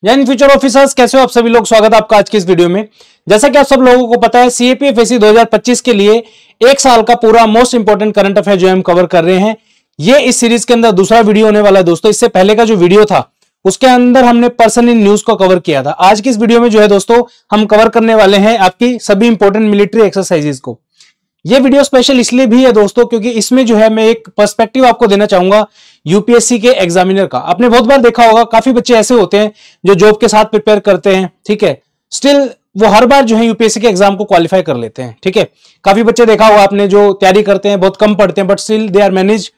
जय Hind future officers, कैसे हो आप सभी लोग। स्वागत है आपका आज की इस वीडियो में। जैसा कि आप सब लोगों को पता है, सीएपीएफएससी 2025 के लिए एक साल का पूरा मोस्ट इंपोर्टेंट करंट अफेयर जो हम कवर कर रहे हैं। ये इस सीरीज के अंदर दूसरा वीडियो होने वाला है दोस्तों। इससे पहले का जो वीडियो था उसके अंदर हमने पर्सन इन न्यूज को कवर किया था। आज की इस वीडियो में जो है दोस्तों हम कवर करने वाले हैं आपकी सभी इंपोर्टेंट मिलिट्री एक्सरसाइजेज को। ये वीडियो स्पेशल इसलिए भी है दोस्तों क्योंकि इसमें जो है मैं एक पर्सपेक्टिव आपको देना चाहूंगा यूपीएससी के एग्जामिनर का। आपने बहुत बार देखा होगा, काफी बच्चे ऐसे होते हैं जो जॉब के साथ प्रिपेयर करते हैं, ठीक है, स्टिल वो हर बार जो है यूपीएससी के एग्जाम को क्वालिफाई कर लेते हैं, ठीक है। काफी बच्चे देखा होगा आपने जो तैयारी करते हैं, बहुत कम पढ़ते हैं, but still they are manage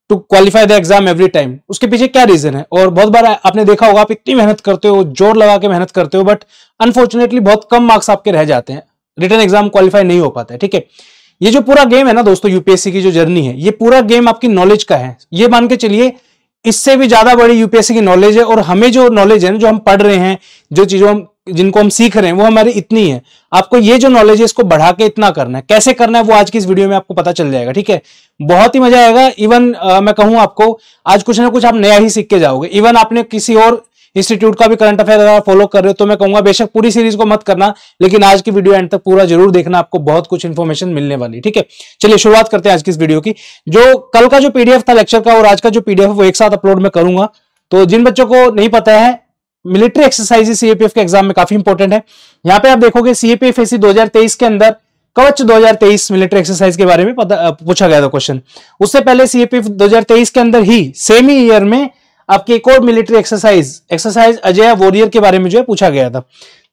to qualify the exam every time. उसके पीछे क्या रीजन है? और बहुत बार आपने देखा होगा आप इतनी मेहनत करते हो, जोर लगा के मेहनत करते हो, बट अनफॉर्चुनेटली बहुत कम मार्क्स आपके रह जाते हैं, रिटन एग्जाम क्वालिफाई नहीं हो पाता है, ठीक है। ये जो पूरा गेम है ना दोस्तों, यूपीएससी की जो जर्नी है, ये पूरा गेम आपकी नॉलेज का है। ये मान के चलिए इससे भी ज्यादा बड़ी यूपीएससी की नॉलेज है। और हमें जो नॉलेज है, जो हम पढ़ रहे हैं, जो चीजों जिनको हम सीख रहे हैं, वो हमारी इतनी है। आपको ये जो नॉलेज है इसको बढ़ा के इतना करना है। कैसे करना है वो आज की इस वीडियो में आपको पता चल जाएगा, ठीक है। बहुत ही मजा आएगा। इवन मैं कहूं आपको आज कुछ ना कुछ आप नया ही सीख के जाओगे। इवन आपने किसी और इंस्टीट्यूट का भी करंट अफेयर अगर फॉलो कर रहे हो तो मैं कहूंगा बेशक पूरी सीरीज को मत करना, लेकिन आज की वीडियो एंड तक पूरा जरूर देखना, आपको बहुत कुछ इंफॉर्मेशन मिलने वाली, ठीक है। चलिए शुरुआत करते हैं आज की इस वीडियो की। जो कल का जो पीडीएफ था लेक्चर का और आज का जो पीडीएफ है वो एक साथ अपलोड मैं करूंगा। तो जिन बच्चों को नहीं पता है, मिलिट्री एक्सरसाइज सीएपीएफ के एग्जाम में काफी इंपॉर्टेंट है। यहां पे आप देखोगे सीएपीएफएससी 2023 के अंदर कवच 2023 मिलिट्री एक्सरसाइज के बारे में पूछा गया था क्वेश्चन। उससे पहले सीएपीएफ 2023 के अंदर ही सेम ही ईयर में आपकी एक और मिलिट्री एक्सरसाइज अजय वॉरियर के बारे में जो है पूछा गया था।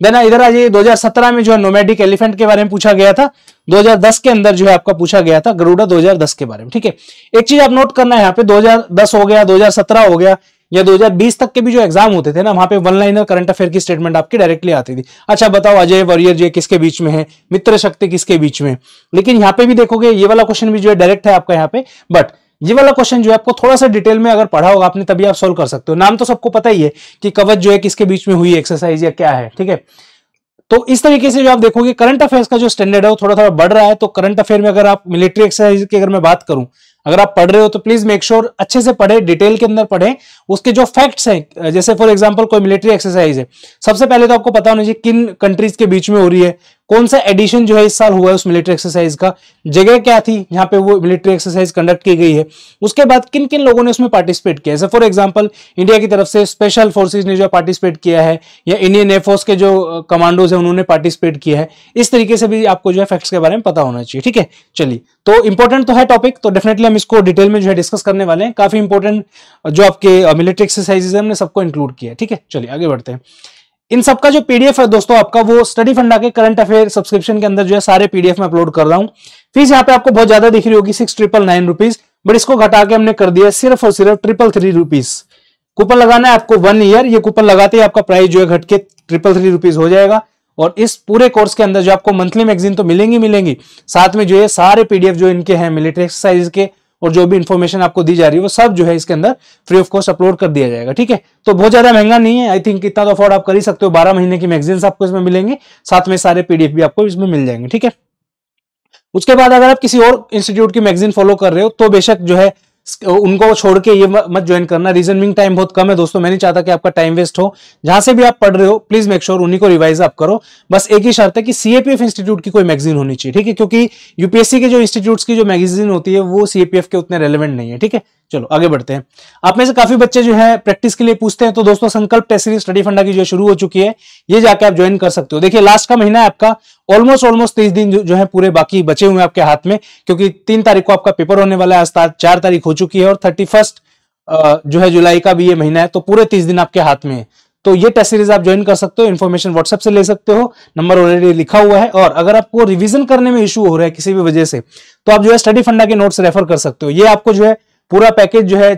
देन इधर आ जाइए, 2017 में जो है नोमैडिक एलिफेंट के बारे में पूछा गया था। 2010 के अंदर जो है आपका पूछा गया था गरुड़ा 2010 के बारे में, ठीक है। एक चीज आप नोट करना है, यहाँ पे 2010 हो गया, 2017 हो गया, या 2020 तक के भी जो एग्जाम होते थे ना, वहां पे वन लाइनर करंट अफेयर की स्टेटमेंट आपकी डायरेक्टली आती थी। अच्छा बताओ अजय वॉरियर जो किसके बीच में है, मित्र शक्ति किसके बीच में। लेकिन यहाँ पे भी देखोगे ये वाला क्वेश्चन भी जो है डायरेक्ट है आपका यहाँ पे, बट ये वाला क्वेश्चन जो है आपको थोड़ा सा डिटेल में अगर पढ़ा होगा आपने तभी आप सोल्व कर सकते हो। नाम तो सबको पता ही है कि कवच जो है किसके बीच में हुई एक्सरसाइज या क्या है, ठीक है। तो इस तरीके से जो आप देखोगे करंट अफेयर्स का जो स्टैंडर्ड है वो थोड़ा थोड़ा बढ़ रहा है। तो करंट अफेयर में अगर आप मिलिट्री एक्सरसाइज की अगर मैं बात करूं, अगर आप पढ़ रहे हो तो प्लीज मेक श्योर अच्छे से पढ़े, डिटेल के अंदर पढ़े। उसके जो फैक्ट्स हैं, जैसे फॉर एग्जांपल कोई मिलिट्री एक्सरसाइज है, सबसे पहले तो आपको पता होना चाहिए किन कंट्रीज के बीच में हो रही है, कौन सा एडिशन जो है इस साल हुआ है उस मिलिट्री एक्सरसाइज का, जगह क्या थी जहां पे वो मिलिट्री एक्सरसाइज कंडक्ट की गई है, उसके बाद किन किन लोगों ने उसमें पार्टिसिपेट किया है। फॉर एग्जांपल इंडिया की तरफ से स्पेशल फोर्सेज ने जो पार्टिसिपेट किया है, या इंडियन एयरफोर्स के जो कमांडोज है उन्होंने पार्टिसिपेट किया है। इस तरीके से भी आपको जो है फैक्ट्स के बारे में पता होना चाहिए, ठीक है। चलिए, तो इंपॉर्टेंट तो है टॉपिक, तो डेफिनेटली हम इसको डिटेल में जो है डिस्कस करने वाले हैं। काफी इंपॉर्टेंट जो आपके मिलिट्री एक्सरसाइजेज है हमने सबको इंक्लूड किया है, ठीक है। चलिए आगे बढ़ते हैं। इन सबका जो पीडीएफ है दोस्तों आपका, वो स्टडी फंडा के करंट अफेयर सब्सक्रिप्शन के अंदर जो है सारे पीडीएफ में अपलोड कर रहा हूं। फीस यहाँ पे आपको बहुत ज्यादा दिख रही होगी 6,999 रुपीज, बट इसको घटा के हमने कर दिया सिर्फ और सिर्फ 333 रुपीज। कूपन लगाना है आपको 1 ईयर, ये कूपन लगाते ही आपका प्राइस जो है घट के 333 रुपीज हो जाएगा। और इस पूरे कोर्स के अंदर जो आपको मंथली मैगजीन तो मिलेंगी, साथ में जो है सारे पीडीएफ जो इनके हैं मिलिट्री एक्सरसाइज के और जो भी इंफॉर्मेशन आपको दी जा रही है वो सब जो है इसके अंदर फ्री ऑफ कॉस्ट अपलोड कर दिया जाएगा, ठीक है। तो बहुत ज्यादा महंगा नहीं है, आई थिंक इतना तो अफोर्ड आप कर ही सकते हो। 12 महीने की मैगजीन्स आपको इसमें मिलेंगे, साथ में सारे पीडीएफ भी आपको इसमें मिल जाएंगे, ठीक है। उसके बाद अगर आप किसी और इंस्टीट्यूट की मैगजीन फॉलो कर रहे हो तो बेशक जो है उनको छोड़ के ये मत ज्वाइन करना। रीजन बिंग टाइम बहुत कम है दोस्तों, मैं नहीं चाहता कि आपका टाइम वेस्ट हो। जहां से भी आप पढ़ रहे हो प्लीज मेक श्योर उन्हीं को रिवाइज आप करो। बस एक ही शर्त है कि सीएपीएफ इंस्टीट्यूट की कोई मैगजीन होनी चाहिए, ठीक है, क्योंकि यूपीएससी के जो इंस्टीट्यूट्स की जो मैगजीन होती है वो सीएपीएफ के उतने रेलेवेंट नहीं है, ठीक है। चलो आगे बढ़ते हैं। आप में से काफी बच्चे जो है प्रैक्टिस के लिए पूछते हैं, तो दोस्तों संकल्प टेस्ट सीरीज स्टडी फंडा की जो शुरू हो चुकी है, ये जाके आप ज्वाइन कर सकते हो। देखिए लास्ट का महीना है आपका, ऑलमोस्ट 30 दिन जो है पूरे बाकी बचे हुए हैं आपके हाथ में, क्योंकि 3 तारीख को आपका पेपर होने वाला है, आज 4 तारीख हो चुकी है और 31 जो है जुलाई का भी ये महीना है, तो पूरे 30 दिन आपके हाथ में है। तो ये टेस्ट सीरीज आप ज्वाइन कर सकते हो, इन्फॉर्मेशन व्हाट्सएप से ले सकते हो, नंबर ऑलरेडी लिखा हुआ है। और अगर आपको रिवीजन करने में इशू हो रहा है किसी भी वजह से, तो आप जो है स्टडी फंडा के नोट्स रेफर कर सकते हो। ये आपको जो है पूरा पैकेज जो है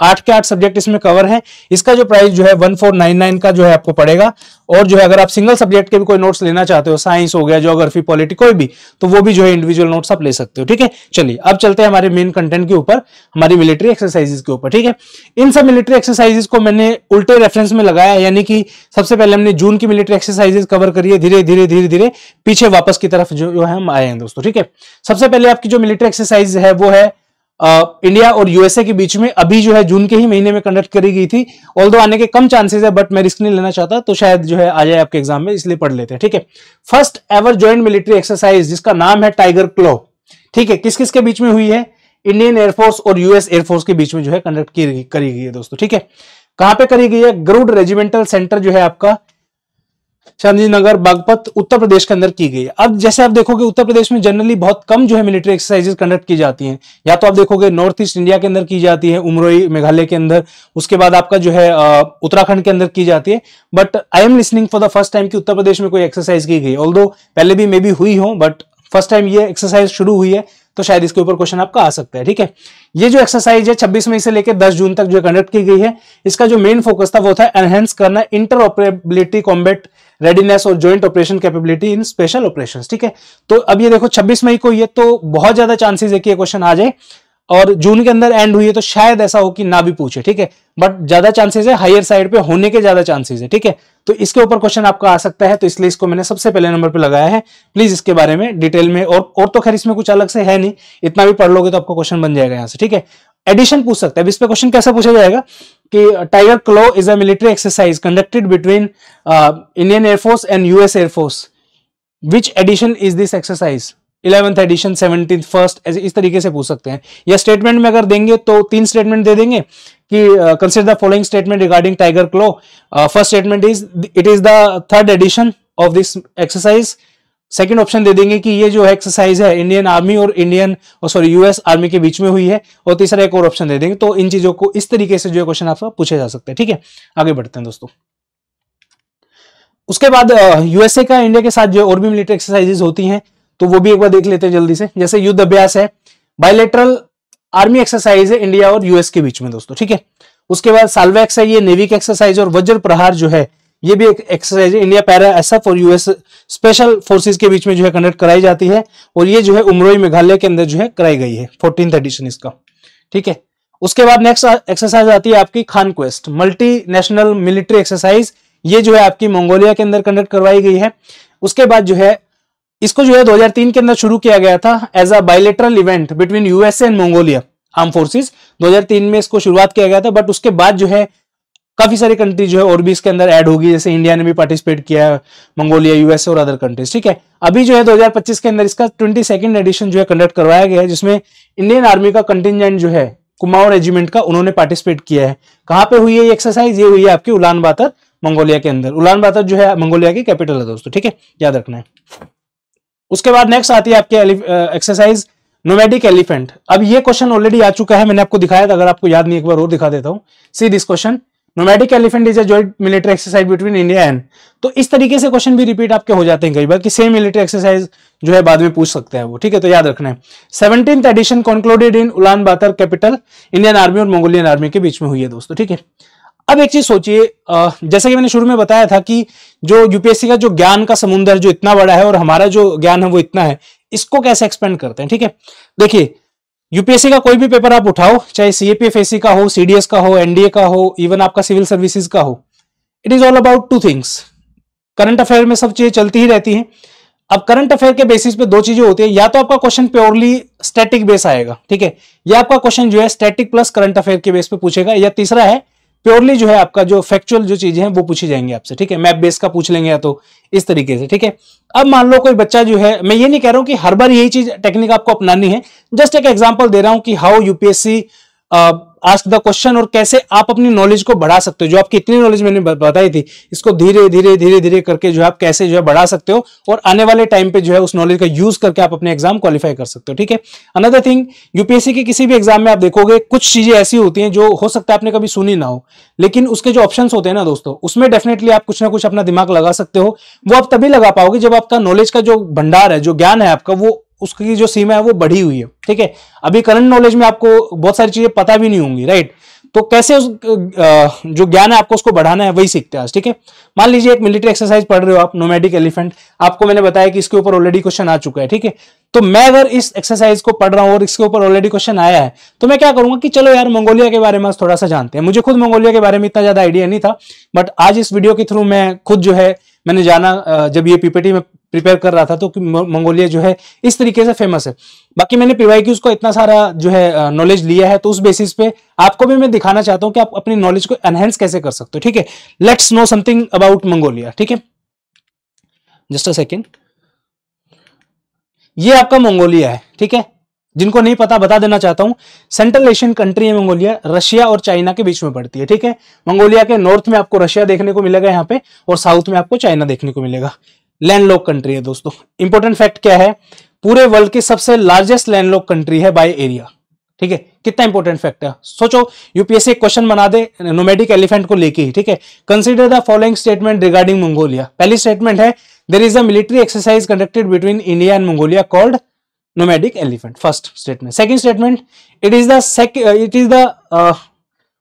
8 के 8 सब्जेक्ट इसमें कवर है। इसका जो प्राइस जो है 1499 का जो है आपको पड़ेगा। और जो है अगर आप सिंगल सब्जेक्ट के भी कोई नोट्स लेना चाहते हो, साइंस हो गया, ज्योग्राफी, पॉलिटी, कोई भी, तो वो भी जो है इंडिविजुअल नोट्स आप ले सकते हो, ठीक है। चलिए अब चलते हैं हमारे मेन कंटेंट के ऊपर, हमारी मिलिट्री एक्सरसाइजेज के ऊपर, ठीक है। इन सब मिलिट्री एक्सरसाइजेज को मैंने उल्टे रेफरेंस में लगाया, यानी कि सबसे पहले हमने जून की मिलिट्री एक्सरसाइजेज कवर करी है, धीरे धीरे पीछे वापस की तरफ जो है हम आए हैं दोस्तों, ठीक है। सबसे पहले आपकी जो मिलिट्री एक्सरसाइज है वो है इंडिया और यूएसए के बीच में अभी जो है जून के ही महीने में कंडक्ट करी गई थी। ऑल्दो आने के कम चांसेस है, बट मैं रिस्क नहीं लेना चाहता, तो शायद जो है आ जाए आपके एग्जाम में, इसलिए पढ़ लेते हैं। ठीक है, first ever joint military exercise जिसका नाम है टाइगर क्लॉ, ठीक है, किस किस के बीच में हुई है? इंडियन एयरफोर्स और यूएस एयरफोर्स के बीच में जो है कंडक्ट करी गई है दोस्तों। ठीक है, कहां पे करी गई है? गरुड़ रेजिमेंटल सेंटर जो है आपका शांति नगर बागपत उत्तर प्रदेश के अंदर की गई है। अब जैसे आप देखोगे उत्तर प्रदेश में जनरली बहुत कम जो है मिलिट्री एक्सरसाइजेस कंडक्ट की जाती हैं, या तो आप देखोगे नॉर्थ ईस्ट इंडिया के अंदर की जाती है, उमरोई मेघालय के अंदर, उसके बाद आपका जो है उत्तराखंड के अंदर की जाती है। But I am listening for the first time कि उत्तर प्रदेश में कोई एक्सरसाइज की गई, ऑल्दो पहले भी मे बी हुई हो, बट फर्स्ट टाइम ये एक्सरसाइज शुरू हुई है, तो शायद इसके ऊपर क्वेश्चन आपका आ सकता है। ठीक है, ये जो एक्सरसाइज है 26 मई से लेकर 10 जून तक जो कंडक्ट की गई है, इसका जो मेन फोकस था वो था एनहेंस करना इंटरऑपरेबिलिटी, कॉम्बैट रेडीनेस और जॉइंट ऑपरेशन कैपेबिलिटी इन स्पेशल ऑपरेशंस। ठीक है, तो अब ये देखो 26 मई को ये तो बहुत ज्यादा चांसेस है कि ये क्वेश्चन आ जाए, और जून के अंदर एंड हुई है तो शायद ऐसा हो कि ना भी पूछे। ठीक है, बट ज्यादा चांसेस है, हायर साइड पे होने के ज्यादा चांसेस है। ठीक है, तो इसके ऊपर क्वेश्चन आपका आ सकता है, तो इसलिए इसको मैंने सबसे पहले नंबर पे लगाया है। प्लीज इसके बारे में डिटेल में, और तो खैर इसमें कुछ अलग से है नहीं, इतना भी पढ़ लोगे तो आपको क्वेश्चन बन जाएगा यहां से। ठीक है, एडिशन पूछ सकता है। इस पे क्वेश्चन कैसा पूछा जाएगा कि Tiger Claw is a military exercise conducted between Indian air force and US air force, which edition is this exercise? 11th edition, 17th, first, ऐसे इस तरीके से पूछ सकते हैं। या स्टेटमेंट में अगर देंगे तो 3 स्टेटमेंट दे देंगे कि consider the following statement regarding tiger claw. First statement is it is the 3rd edition of this exercise. Second option दे देंगे कि ये जो एक्सरसाइज है इंडियन आर्मी और यूएस आर्मी के बीच में हुई है, और तीसरा एक और ऑप्शन दे देंगे। तो इन चीजों को इस तरीके से जो क्वेश्चन आपका पूछे जा सकते हैं। ठीक है, आगे बढ़ते हैं दोस्तों। उसके बाद यूएसए का इंडिया के साथ जो और भी मिलिट्री एक्सरसाइजेज होती हैं, तो वो भी एक बार देख लेते हैं जल्दी से। जैसे युद्ध अभ्यास है, बायलैटरल आर्मी एक्सरसाइज है इंडिया और यूएस के बीच में दोस्तों। ठीक है, उसके बाद साल्वेक्स है, ये नेवी की एक्सरसाइज, और वज्र प्रहार जो है ये भी एक एक्सरसाइज है, इंडिया पैरा एसएफ और यूएस स्पेशल फोर्सेस के बीच में जो है कंडक्ट कराई जाती है, और ये जो है उमरोई मेघालय के अंदर जो है कराई गई है, 14th एडिशन इसका। ठीक है, उसके बाद नेक्स्ट एक्सरसाइज आती है आपकी Khan quest multi national military exercise, ये जो है आपकी मंगोलिया के अंदर कंडक्ट करवाई गई है। उसके बाद जो है इसको जो है 2003 के अंदर शुरू किया गया था as a bilateral event between USA and Mongolia arm forces, 2003 में इसको शुरुआत किया गया था। बट उसके बाद जो है काफी सारी कंट्री जो है और भी इसके अंदर ऐड होगी, जैसे इंडिया ने भी पार्टिसिपेट किया है, मंगोलिया, यूएसए और अदर कंट्रीज। ठीक है, अभी जो है 2025 के अंदर इसका 22nd एडिशन जो है कंडक्ट करवाया गया है, जिसमें इंडियन आर्मी का कंटिजेंट जो है कुमाऊं रेजिमेंट का, उन्होंने पार्टिसिपेट किया है। कहां पे हुई है ये एक्सरसाइज? ये हुई है आपकी उलान बातर मंगोलिया के अंदर। उलान बातर जो है मंगोलिया की कैपिटल है दोस्तों। ठीक है, याद रखना है। उसके बाद नेक्स्ट आती है आपकी एक्सरसाइज नोमैडिक एलिफेंट। अब ये क्वेश्चन ऑलरेडी आ चुका है, मैंने आपको दिखाया था, अगर आपको याद नहीं एक बार और दिखा देता हूं। See this question, nomadic elephant is a joint military exercise between India and, तो इस तरीके से क्वेश्चन भी रिपीट आपके हो जाते हैं कई बार कि सेम मिलिट्री एक्सरसाइज जो है बाद में पूछ सकते हैं वो। ठीक है, तो याद रखना है। 17th edition concluded in Ulaanbaatar capital, Indian army और मंगोलियन आर्मी के बीच में हुई है दोस्तों। ठीक है, अब एक चीज सोचिए, जैसा कि मैंने शुरू में बताया था कि जो यूपीएससी का जो ज्ञान का समुद्र जो इतना बड़ा है और हमारा जो ज्ञान है वो इतना है, इसको कैसे एक्सपेंड करते हैं। ठीक है, देखिए यूपीएससी का कोई भी पेपर आप उठाओ, चाहे सीएपीएफएससी का हो, सीडीएस का हो, एनडीए का हो, इवन आपका सिविल सर्विसेज का हो, it is all about 2 things. Current affair में सब चीजें चलती ही रहती हैं। अब करंट अफेयर के बेसिस पे 2 चीजें होती है, या तो आपका क्वेश्चन प्योरली स्टैटिक बेस आएगा, ठीक है, या आपका क्वेश्चन जो है स्टैटिक प्लस करंट अफेयर के बेस पे पूछेगा, या तीसरा है प्योरली जो है आपका जो फैक्चुअल जो चीजें हैं वो पूछी जाएंगी आपसे। ठीक है, मैप बेस का पूछ लेंगे या तो इस तरीके से। ठीक है, अब मान लो कोई बच्चा जो है, मैं ये नहीं कह रहा हूं कि हर बार यही चीज टेक्निक आपको अपनानी है, जस्ट एक एग्जांपल दे रहा हूं कि how UPSC ask the question और कैसे आप अपनी नॉलेज को बढ़ा सकते हो। जो आपकी इतनी नॉलेज मैंने बताई थी, इसको धीरे धीरे धीरे धीरे करके जो है आप कैसे जो है बढ़ा सकते हो, और आने वाले टाइम पे जो है उस नॉलेज का यूज करके आप अपने एग्जाम क्वालिफाई कर सकते हो। ठीक है, अनदर थिंग, यूपीएससी के किसी भी एग्जाम में आप देखोगे कुछ चीजें ऐसी होती हैं जो हो सकता है आपने कभी सुनी ना हो, लेकिन उसके जो ऑप्शंस होते हैं ना दोस्तों, उसमें डेफिनेटली आप कुछ ना कुछ अपना दिमाग लगा सकते हो। वो आप तभी लगा पाओगे जब आपका नॉलेज का जो भंडार है, जो ज्ञान है आपका, वो उसकी जो सीमा है वो बढ़ी हुई है। ठीक है, अभी करंट नॉलेज में आपको बहुत सारी चीजें पता भी नहीं होंगी, राइट, तो कैसे उस जो ज्ञान है आपको उसको बढ़ाना है, वही सीखते हैं आज। ठीक है, मान लीजिए एक मिलिट्री एक्सरसाइज पढ़ रहे हो आप, नोमैडिक एलिफेंट, आपको मैंने बताया कि इसके ऊपर ऑलरेडी क्वेश्चन आ चुका है। ठीक है, तो मैं अगर इस एक्सरसाइज को पढ़ रहा हूं और इसके ऊपर ऑलरेडी क्वेश्चन आया है, तो मैं क्या करूंगा कि चलो यार मंगोलिया के बारे में थोड़ा सा जानते हैं। मुझे खुद मंगोलिया के बारे में इतना ज्यादा आइडिया नहीं था, बट आज इस वीडियो के थ्रू मैं खुद जो है मैंने जाना, जब ये पीपीटी में प्रिपेयर कर रहा था, तो मंगोलिया जो है इस तरीके से फेमस है। बाकी मैंने पीवाईक्यूज को इतना सारा जो है नॉलेज लिया है, तो उस बेसिस पे आपको भी मैं दिखाना चाहता हूं कि आप अपनी नॉलेज को एनहेंस कैसे कर सकते हो। ठीक है, let's know something about Mongolia. ठीक है, जस्ट अ सेकेंड, ये आपका मंगोलिया है। ठीक है, जिनको नहीं पता बता देना चाहता हूं, सेंट्रल एशियन कंट्री है मंगोलिया, रशिया और चाइना के बीच में पड़ती है। ठीक है, मंगोलिया के नॉर्थ में आपको रशिया देखने को मिलेगा यहाँ पे, और साउथ में आपको चाइना देखने को मिलेगा। लैंडलॉक कंट्री है दोस्तों। इंपॉर्टेंट फैक्ट क्या है, पूरे वर्ल्ड की सबसे लार्जेस्ट लैंडलॉक कंट्री है बाय एरिया। ठीक है, कितना इंपॉर्टेंट फैक्ट है, सोचो यूपीएससी एक क्वेश्चन बना दे नोमैडिक एलिफेंट को लेके ही। ठीक है, consider the following statement regarding Mongolia. पहली स्टेटमेंट है, there is a military exercise conducted between India and Mongolia called nomadic elephant. First statement. Second statement, it is the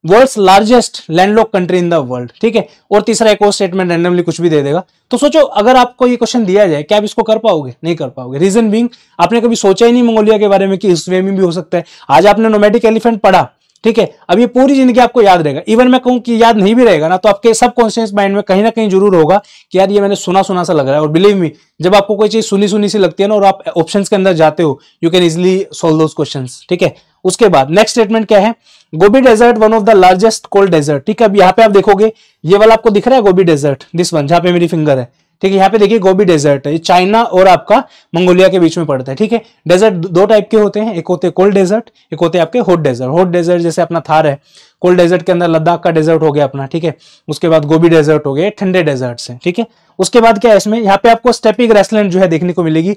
world's largest landlocked country in the world. ठीक है, और तीसरा एक और statement randomly कुछ भी दे देगा। तो सोचो अगर आपको ये क्वेश्चन दिया जाए, क्या आप इसको कर पाओगे? नहीं कर पाओगे। रीजन बीइंग, आपने कभी सोचा ही नहीं मंगोलिया के बारे में कि इस वे में भी हो सकता है। आज आपने नोमैडिक एलिफेंट पढ़ा, ठीक है, अब ये पूरी जिंदगी आपको याद रहेगा। इवन मैं कहूं कि याद नहीं भी रहेगा ना, तो आपके सबकॉन्शियस माइंड में कहीं ना कहीं जरूर होगा कि यार ये मैंने सुना सुना सा लग रहा है। और बिलीव मी, जब आपको कोई चीज सुनी सुनी सी लगती है ना, और आप ऑप्शंस के अंदर जाते हो, you can easily solve those questions. ठीक है, उसके बाद नेक्स्ट स्टेटमेंट क्या है, Gobi desert one of the largest cold desert. ठीक है, अब यहाँ पे आप देखोगे ये वाला आपको दिख रहा है गोबी डेजर्ट, दिस वन जहां पे मेरी फिंगर है। ठीक है, यहाँ पे देखिए गोबी डेजर्ट है, चाइना और आपका मंगोलिया के बीच में पड़ता है। ठीक है, डेजर्ट दो टाइप के होते हैं, एक होते हैं कोल्ड डेजर्ट, एक होते हैं आपके हॉट डेजर्ट। हॉट डेजर्ट जैसे अपना थार है, कोल्ड डेजर्ट के अंदर लद्दाख का डेजर्ट हो गया अपना। ठीक है, उसके बाद गोबी डेजर्ट हो गए, ठंडे डेजर्ट्स हैं। ठीक है, उसके बाद क्या है इसमें, यहाँ पे आपको स्टेपी ग्रासलैंड जो है देखने को मिलेगी।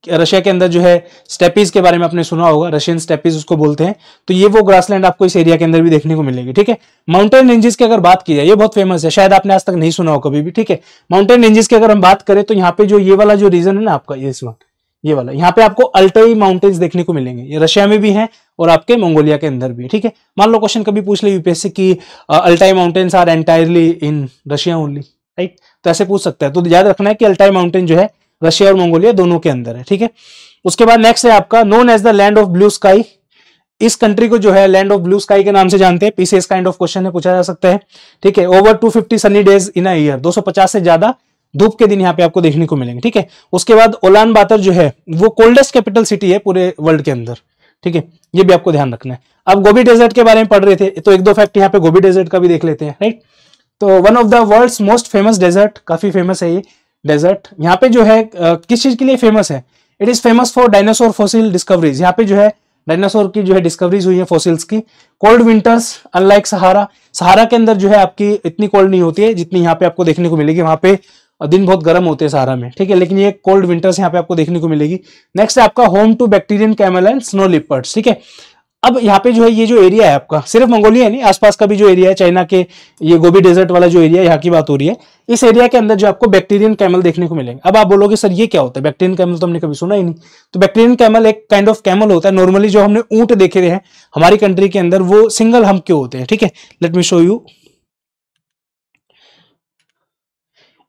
रशिया के अंदर जो है स्टेपीज के बारे में आपने सुना होगा, रशियन स्टेपीज उसको बोलते हैं। तो ये वो ग्रासलैंड आपको इस एरिया के अंदर भी देखने को मिलेगी। ठीक है, माउंटेन रेंजेस की अगर बात की जाए, ये बहुत फेमस है, शायद आपने आज तक नहीं सुना हो कभी भी। ठीक है, माउंटेन रेंजेस की अगर हम बात करें, तो यहाँ पे जो ये वाला जो रीजन है ना आपका, ये वाला यहाँ पे आपको अल्टाई माउंटेन्स देखने को मिलेंगे। ये रशिया में भी हैं और आपके मंगोलिया के अंदर भी। ठीक है, मान लो क्वेश्चन कभी पूछ ले यूपीएससी की Altai mountains are entirely in Russia only, right, तो ऐसे पूछ सकता है। तो याद रखना है कि अल्टाई माउंटेन जो है रशिया और मंगोलिया दोनों के अंदर है। ठीक है, उसके बाद नेक्स्ट है आपका known as the land of blue sky. इस कंट्री को जो है लैंड ऑफ ब्लू स्काई के नाम से जानते हैं। पीसीएस काइंड ऑफ क्वेश्चन है, पूछा जा सकता है। ठीक है, over 250 Sunny days in a year, 250 से ज्यादा धूप के दिन यहाँ पे आपको देखने को मिलेंगे। ठीक है, उसके बाद उलान बातर जो है वो कोल्डेस्ट कैपिटल सिटी है पूरे वर्ल्ड के अंदर। ठीक है, ये भी आपको ध्यान रखना है। अब गोबी डेजर्ट के बारे में पढ़ रहे थे, तो एक दो फैक्ट यहाँ पे गोबी डेजर्ट का भी देख लेते हैं, राइट। तो one of the world's most famous desert, काफी फेमस है ये डेजर्ट। यहाँ पे जो है किस चीज के लिए फेमस है, it is famous for dinosaur fossil discoveries. यहाँ पे जो है डायनासोर की जो है डिस्कवरीज हुई है, फॉसिल्स की। कोल्ड विंटर्स अनलाइक सहारा, सहारा के अंदर जो है आपकी इतनी कोल्ड नहीं होती है जितनी यहाँ पे आपको देखने को मिलेगी। वहां पे दिन बहुत गर्म होते हैं सहारा में, ठीक है, लेकिन ये कोल्ड विंटर्स यहाँ पे आपको देखने को मिलेगी। नेक्स्ट है आपका home to Bactrian camel and snow leopards. ठीक है, अब यहाँ पे जो है ये जो एरिया है आपका, सिर्फ मंगोलिया नहीं, आसपास का भी जो एरिया है, चाइना के ये गोबी डेजर्ट वाला जो एरिया यहाँ की बात हो रही है, इस एरिया के अंदर जो आपको बैक्टीरियन कैमल देखने को मिलेंगे। अब आप बोलोगे सर ये क्या होता है, बैक्टीरियन कैमल तो हमने कभी सुना ही नहीं। तो बैक्टीरियन कैमल एक काइंड ऑफ कैमल होता है। नॉर्मली जो हमने ऊंट देखे हैं हमारी कंट्री के अंदर, वो सिंगल हम्प के होते हैं। ठीक है, लेट मी शो यू।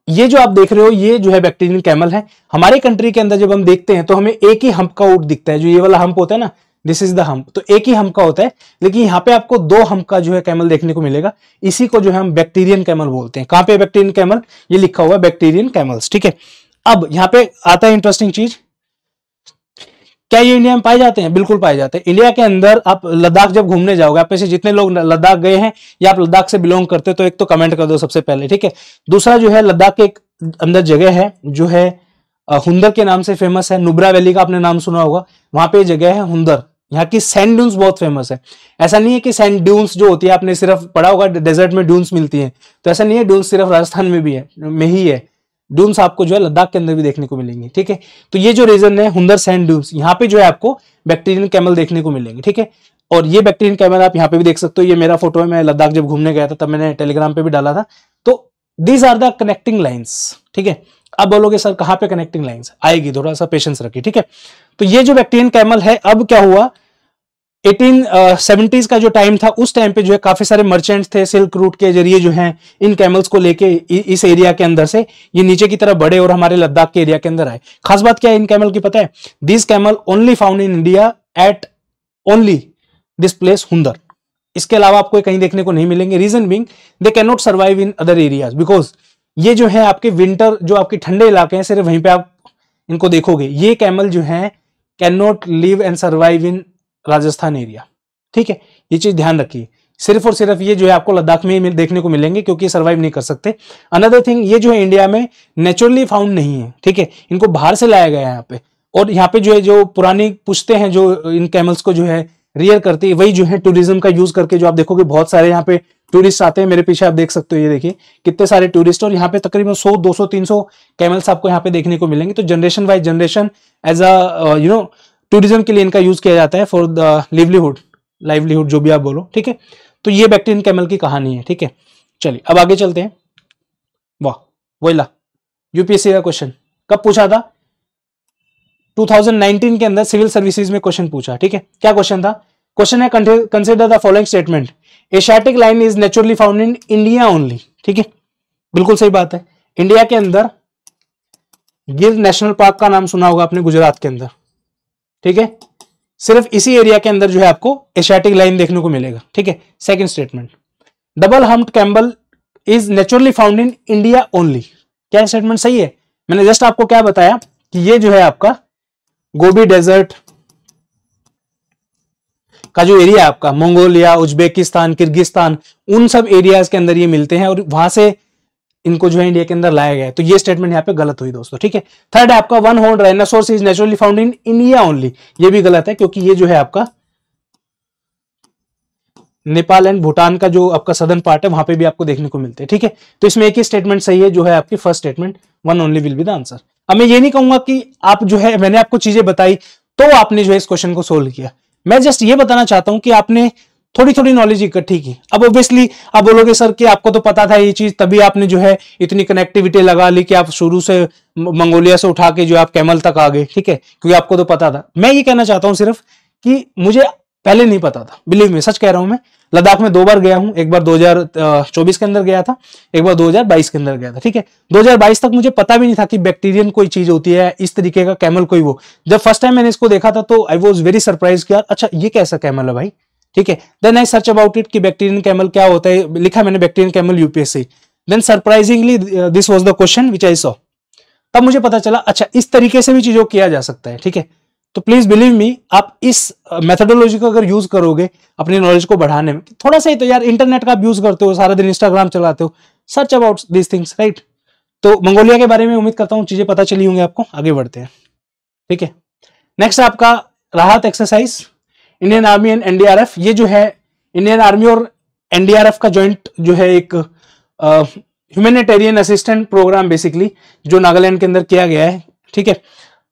ये जो आप देख रहे हो ये जो है बैक्टीरियन कैमल है। हमारे कंट्री के अंदर जब हम देखते हैं तो हमें एक ही हम्प का ऊंट दिखता है, जो ये वाला हम्प होता है ना, दिस इज द हम्प, तो एक ही हम्प का होता है। लेकिन यहाँ पे आपको दो हम्प का जो है कैमल देखने को मिलेगा। इसी को जो है हम बैक्टीरियन कैमल बोलते हैं। कहां पे बैक्टीरियन कैमल, ये लिखा हुआ है बैक्टीरियन कैमल्स। ठीक है, अब यहाँ पे आता है इंटरेस्टिंग चीज, क्या ये इंडिया में पाए जाते हैं? बिल्कुल पाए जाते हैं। इंडिया के अंदर आप लद्दाख जब घूमने जाओगे, आप में से जितने लोग लद्दाख गए हैं या आप लद्दाख से बिलोंग करते हो, तो एक तो कमेंट कर दो सबसे पहले। ठीक है, दूसरा जो है लद्दाख के एक अंदर जगह है जो है हुंदर के नाम से फेमस है। नुब्रा वैली का आपने नाम सुना होगा, वहां पे जगह है हुंदर। यहाँ की सैंड ड्यून्स बहुत फेमस है। ऐसा नहीं है कि सैंड ड्यून्स जो होती है, आपने सिर्फ पढ़ा होगा डेजर्ट में ड्यून्स मिलती हैं, तो ऐसा नहीं है, ड्यून्स सिर्फ राजस्थान में भी है, में ही है। ड्यून्स आपको जो है लद्दाख के अंदर भी देखने को मिलेंगे। ठीक है, तो ये जो रीजन है हुंदर सैंड ड्यून्स, यहाँ पे जो है आपको बैक्टीरियन कैमल देखने को मिलेंगे। ठीक है, और ये बैक्टीरियन कैमल आप यहाँ पे भी देख सकते हो। ये मेरा फोटो है, मैं लद्दाख जब घूमने गया था तब मैंने टेलीग्राम पे भी डाला था। तो these are the connecting lines. ठीक है, अब बोलोगे सर कहाँ पे कनेक्टिंग लाइन्स आएगी, थोड़ा सा पेशेंस रखिए। ठीक है, तो ये जो बैक्टीरियन कैमल है, अब क्या हुआ, 1870s का जो टाइम था, उस टाइम पे जो है काफी सारे मर्चेंट्स थे, सिल्क रूट के जरिए जो है इन कैमल्स को लेके इस एरिया के अंदर से ये नीचे की तरफ बढ़े और हमारे लद्दाख के एरिया के अंदर आए। खास बात क्या है इन कैमल की पता है, this camel only found in India at only this place Hunder. इसके अलावा आपको कहीं देखने को नहीं मिलेंगे। Reason being they can not survive in other areas because ये जो है आपके विंटर, जो आपके ठंडे इलाके हैं, सिर्फ वहीं पे आप इनको देखोगे। ये कैमल जो है can not live and survive in Rajasthan area, ठीक है, ये चीज ध्यान रखिए। सिर्फ और सिर्फ ये जो है आपको लद्दाख में देखने को मिलेंगे, क्योंकि सर्वाइव नहीं कर सकते। अनदर थिंग, ये जो है इंडिया में नेचुरली फाउंड नहीं है, ठीक है, इनको बाहर से लाया गया है यहाँ पे। और यहाँ पे जो है, जो पुरानी पुश्ते हैं जो इन कैमल्स को जो है रियर करती है, वही जो है टूरिज्म का यूज करके, जो आप देखोगे बहुत सारे यहाँ पे टूरिस्ट आते हैं। मेरे पीछे आप देख सकते हो, ये देखिए कितने सारे टूरिस्ट, और यहाँ पे तकरीबन 100, 200, 300 कैमल्स आपको यहाँ पे देखने को मिलेंगे। तो generation by generation as a tourism के लिए इनका यूज किया जाता है फॉर द लाइवलीहुड जो भी आप बोलो, ठीक है। तो ये बैक्टीरियन कैमल की कहानी है, ठीक है। चलिए अब आगे चलते हैं। वाह, वही यूपीएससी का क्वेश्चन कब पूछा था? 2019 के अंदर सिविल सर्विसेज में क्वेश्चन पूछा, ठीक है। क्या क्वेश्चन था? क्वेश्चन है consider the following statement, Asiatic lion is naturally found in India only, ठीक है, बिल्कुल सही बात है। इंडिया के अंदर गिर नेशनल पार्क का नाम सुना होगा आपने, गुजरात के अंदर, ठीक है, सिर्फ इसी एरिया के अंदर जो है आपको एशियाटिक लाइन देखने को मिलेगा, ठीक है। Second statement, double humped camel is naturally found in India only. क्या स्टेटमेंट सही है? मैंने जस्ट आपको क्या बताया कि ये जो है आपका गोबी डेजर्ट का जो एरिया है आपका, मंगोलिया, उज्बेकिस्तान, किर्गिस्तान, उन सब एरियाज के अंदर ये मिलते हैं, और वहां से इनको जो है इंडिया के अंदर लाया गया है। तो ये स्टेटमेंट यहाँ पे गलत हुई दोस्तों, ठीक है। थर्ड है आपका one horn rhinoceros is naturally found in India only. ये भी गलत है, क्योंकि ये जो है आपका नेपाल एंड भूटान का जो आपका सदर्न पार्ट है, वहां पे भी आपको देखने को मिलते हैं, ठीक है। तो इसमें एक ही स्टेटमेंट सही है, जो है आपकी first statement, one only will be the answer. अब मैं ये नहीं कहूंगा कि आप जो है, मैंने आपको चीजें बताई तो आपने जो है इस क्वेश्चन को सोल्व किया। मैं जस्ट ये बताना चाहता हूं कि आपने थोड़ी थोड़ी नॉलेज इकट्ठी की। अब ऑब्वियसली आप बोलोगे सर कि आपको तो पता था ये चीज, तभी आपने जो है इतनी कनेक्टिविटी लगा ली कि आप शुरू से मंगोलिया से उठा के जो आप कैमल तक आ गए, ठीक है, क्योंकि आपको तो पता था। मैं ये कहना चाहता हूं सिर्फ कि मुझे पहले नहीं पता था, बिलीव मी, सच कह रहा हूं। मैं लद्दाख में 2 बार गया हूं, एक बार 2024 के अंदर गया था, एक बार 2022 के अंदर गया था, ठीक है। 2022 तक मुझे पता भी नहीं था कि बैक्टीरियन कोई चीज होती है, इस तरीके का कैमल कोई वो। जब फर्स्ट टाइम मैंने इसको देखा था तो आई वाज वेरी सरप्राइज कि यार अच्छा ये कैसा कैमल है भाई, ठीक है। Then I search about it कि बैक्टीरियन कैमल क्या होता है, लिखा मैंने Bactrian camel UPSC. Then surprisingly this was the question which I saw. तब मुझे पता चला अच्छा इस तरीके से भी चीजों को किया जा सकता है, ठीक है। तो प्लीज बिलीव मी, आप इस मेथोडोलॉजी को अगर यूज करोगे अपनी नॉलेज को बढ़ाने में, थोड़ा सा ही तो यार इंटरनेट का आप यूज करते हो, सारा दिन इंस्टाग्राम चलाते हो, search about this things, right. तो मंगोलिया के बारे में उम्मीद करता हूं चीजें पता चली होंगी आपको। आगे बढ़ते हैं, ठीक है। नेक्स्ट आपका राहत exercise, Indian army and NDRF. ये जो है इंडियन आर्मी और एनडीआरएफ का ज्वाइंट जो है एक ह्यूमैनिटेरियन असिस्टेंट प्रोग्राम बेसिकली, जो नागालैंड के अंदर किया गया है, ठीक है।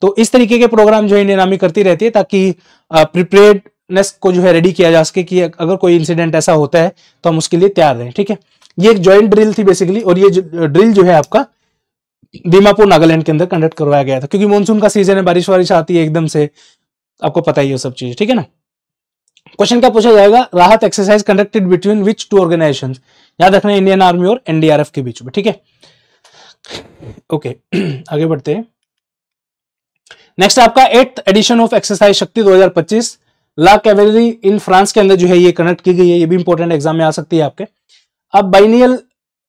तो इस तरीके के प्रोग्राम जो इंडियन आर्मी करती रहती है, ताकि प्रिपेयर्डनेस को जो है रेडी किया जा सके कि अगर कोई इंसिडेंट ऐसा होता है तो हम उसके लिए तैयार रहें, ठीक है। ये एक ज्वाइंट ड्रिल थी बेसिकली, और ये ड्रिल जो है आपका दीमापुर नागालैंड के अंदर कंडक्ट करवाया गया था, क्योंकि मानसून का सीजन है, बारिश वारिश आती है एकदम से, आपको पता ही है सब चीज, ठीक है ना। क्वेश्चन क्या पूछा जाएगा? राहत exercise conducted between which 2 organisations. याद रखना इंडियन आर्मी और एनडीआरएफ के बीच में, ठीक है। ओके आगे बढ़ते हैं। नेक्स्ट आपका 8th एडिशन ऑफ एक्सरसाइज शक्ति 2025 ला कैवेलरी इन फ्रांस के अंदर जो है ये कंडक्ट की गई है। ये भी इंपॉर्टेंट एग्जाम में आ सकती है आपके। अब biennial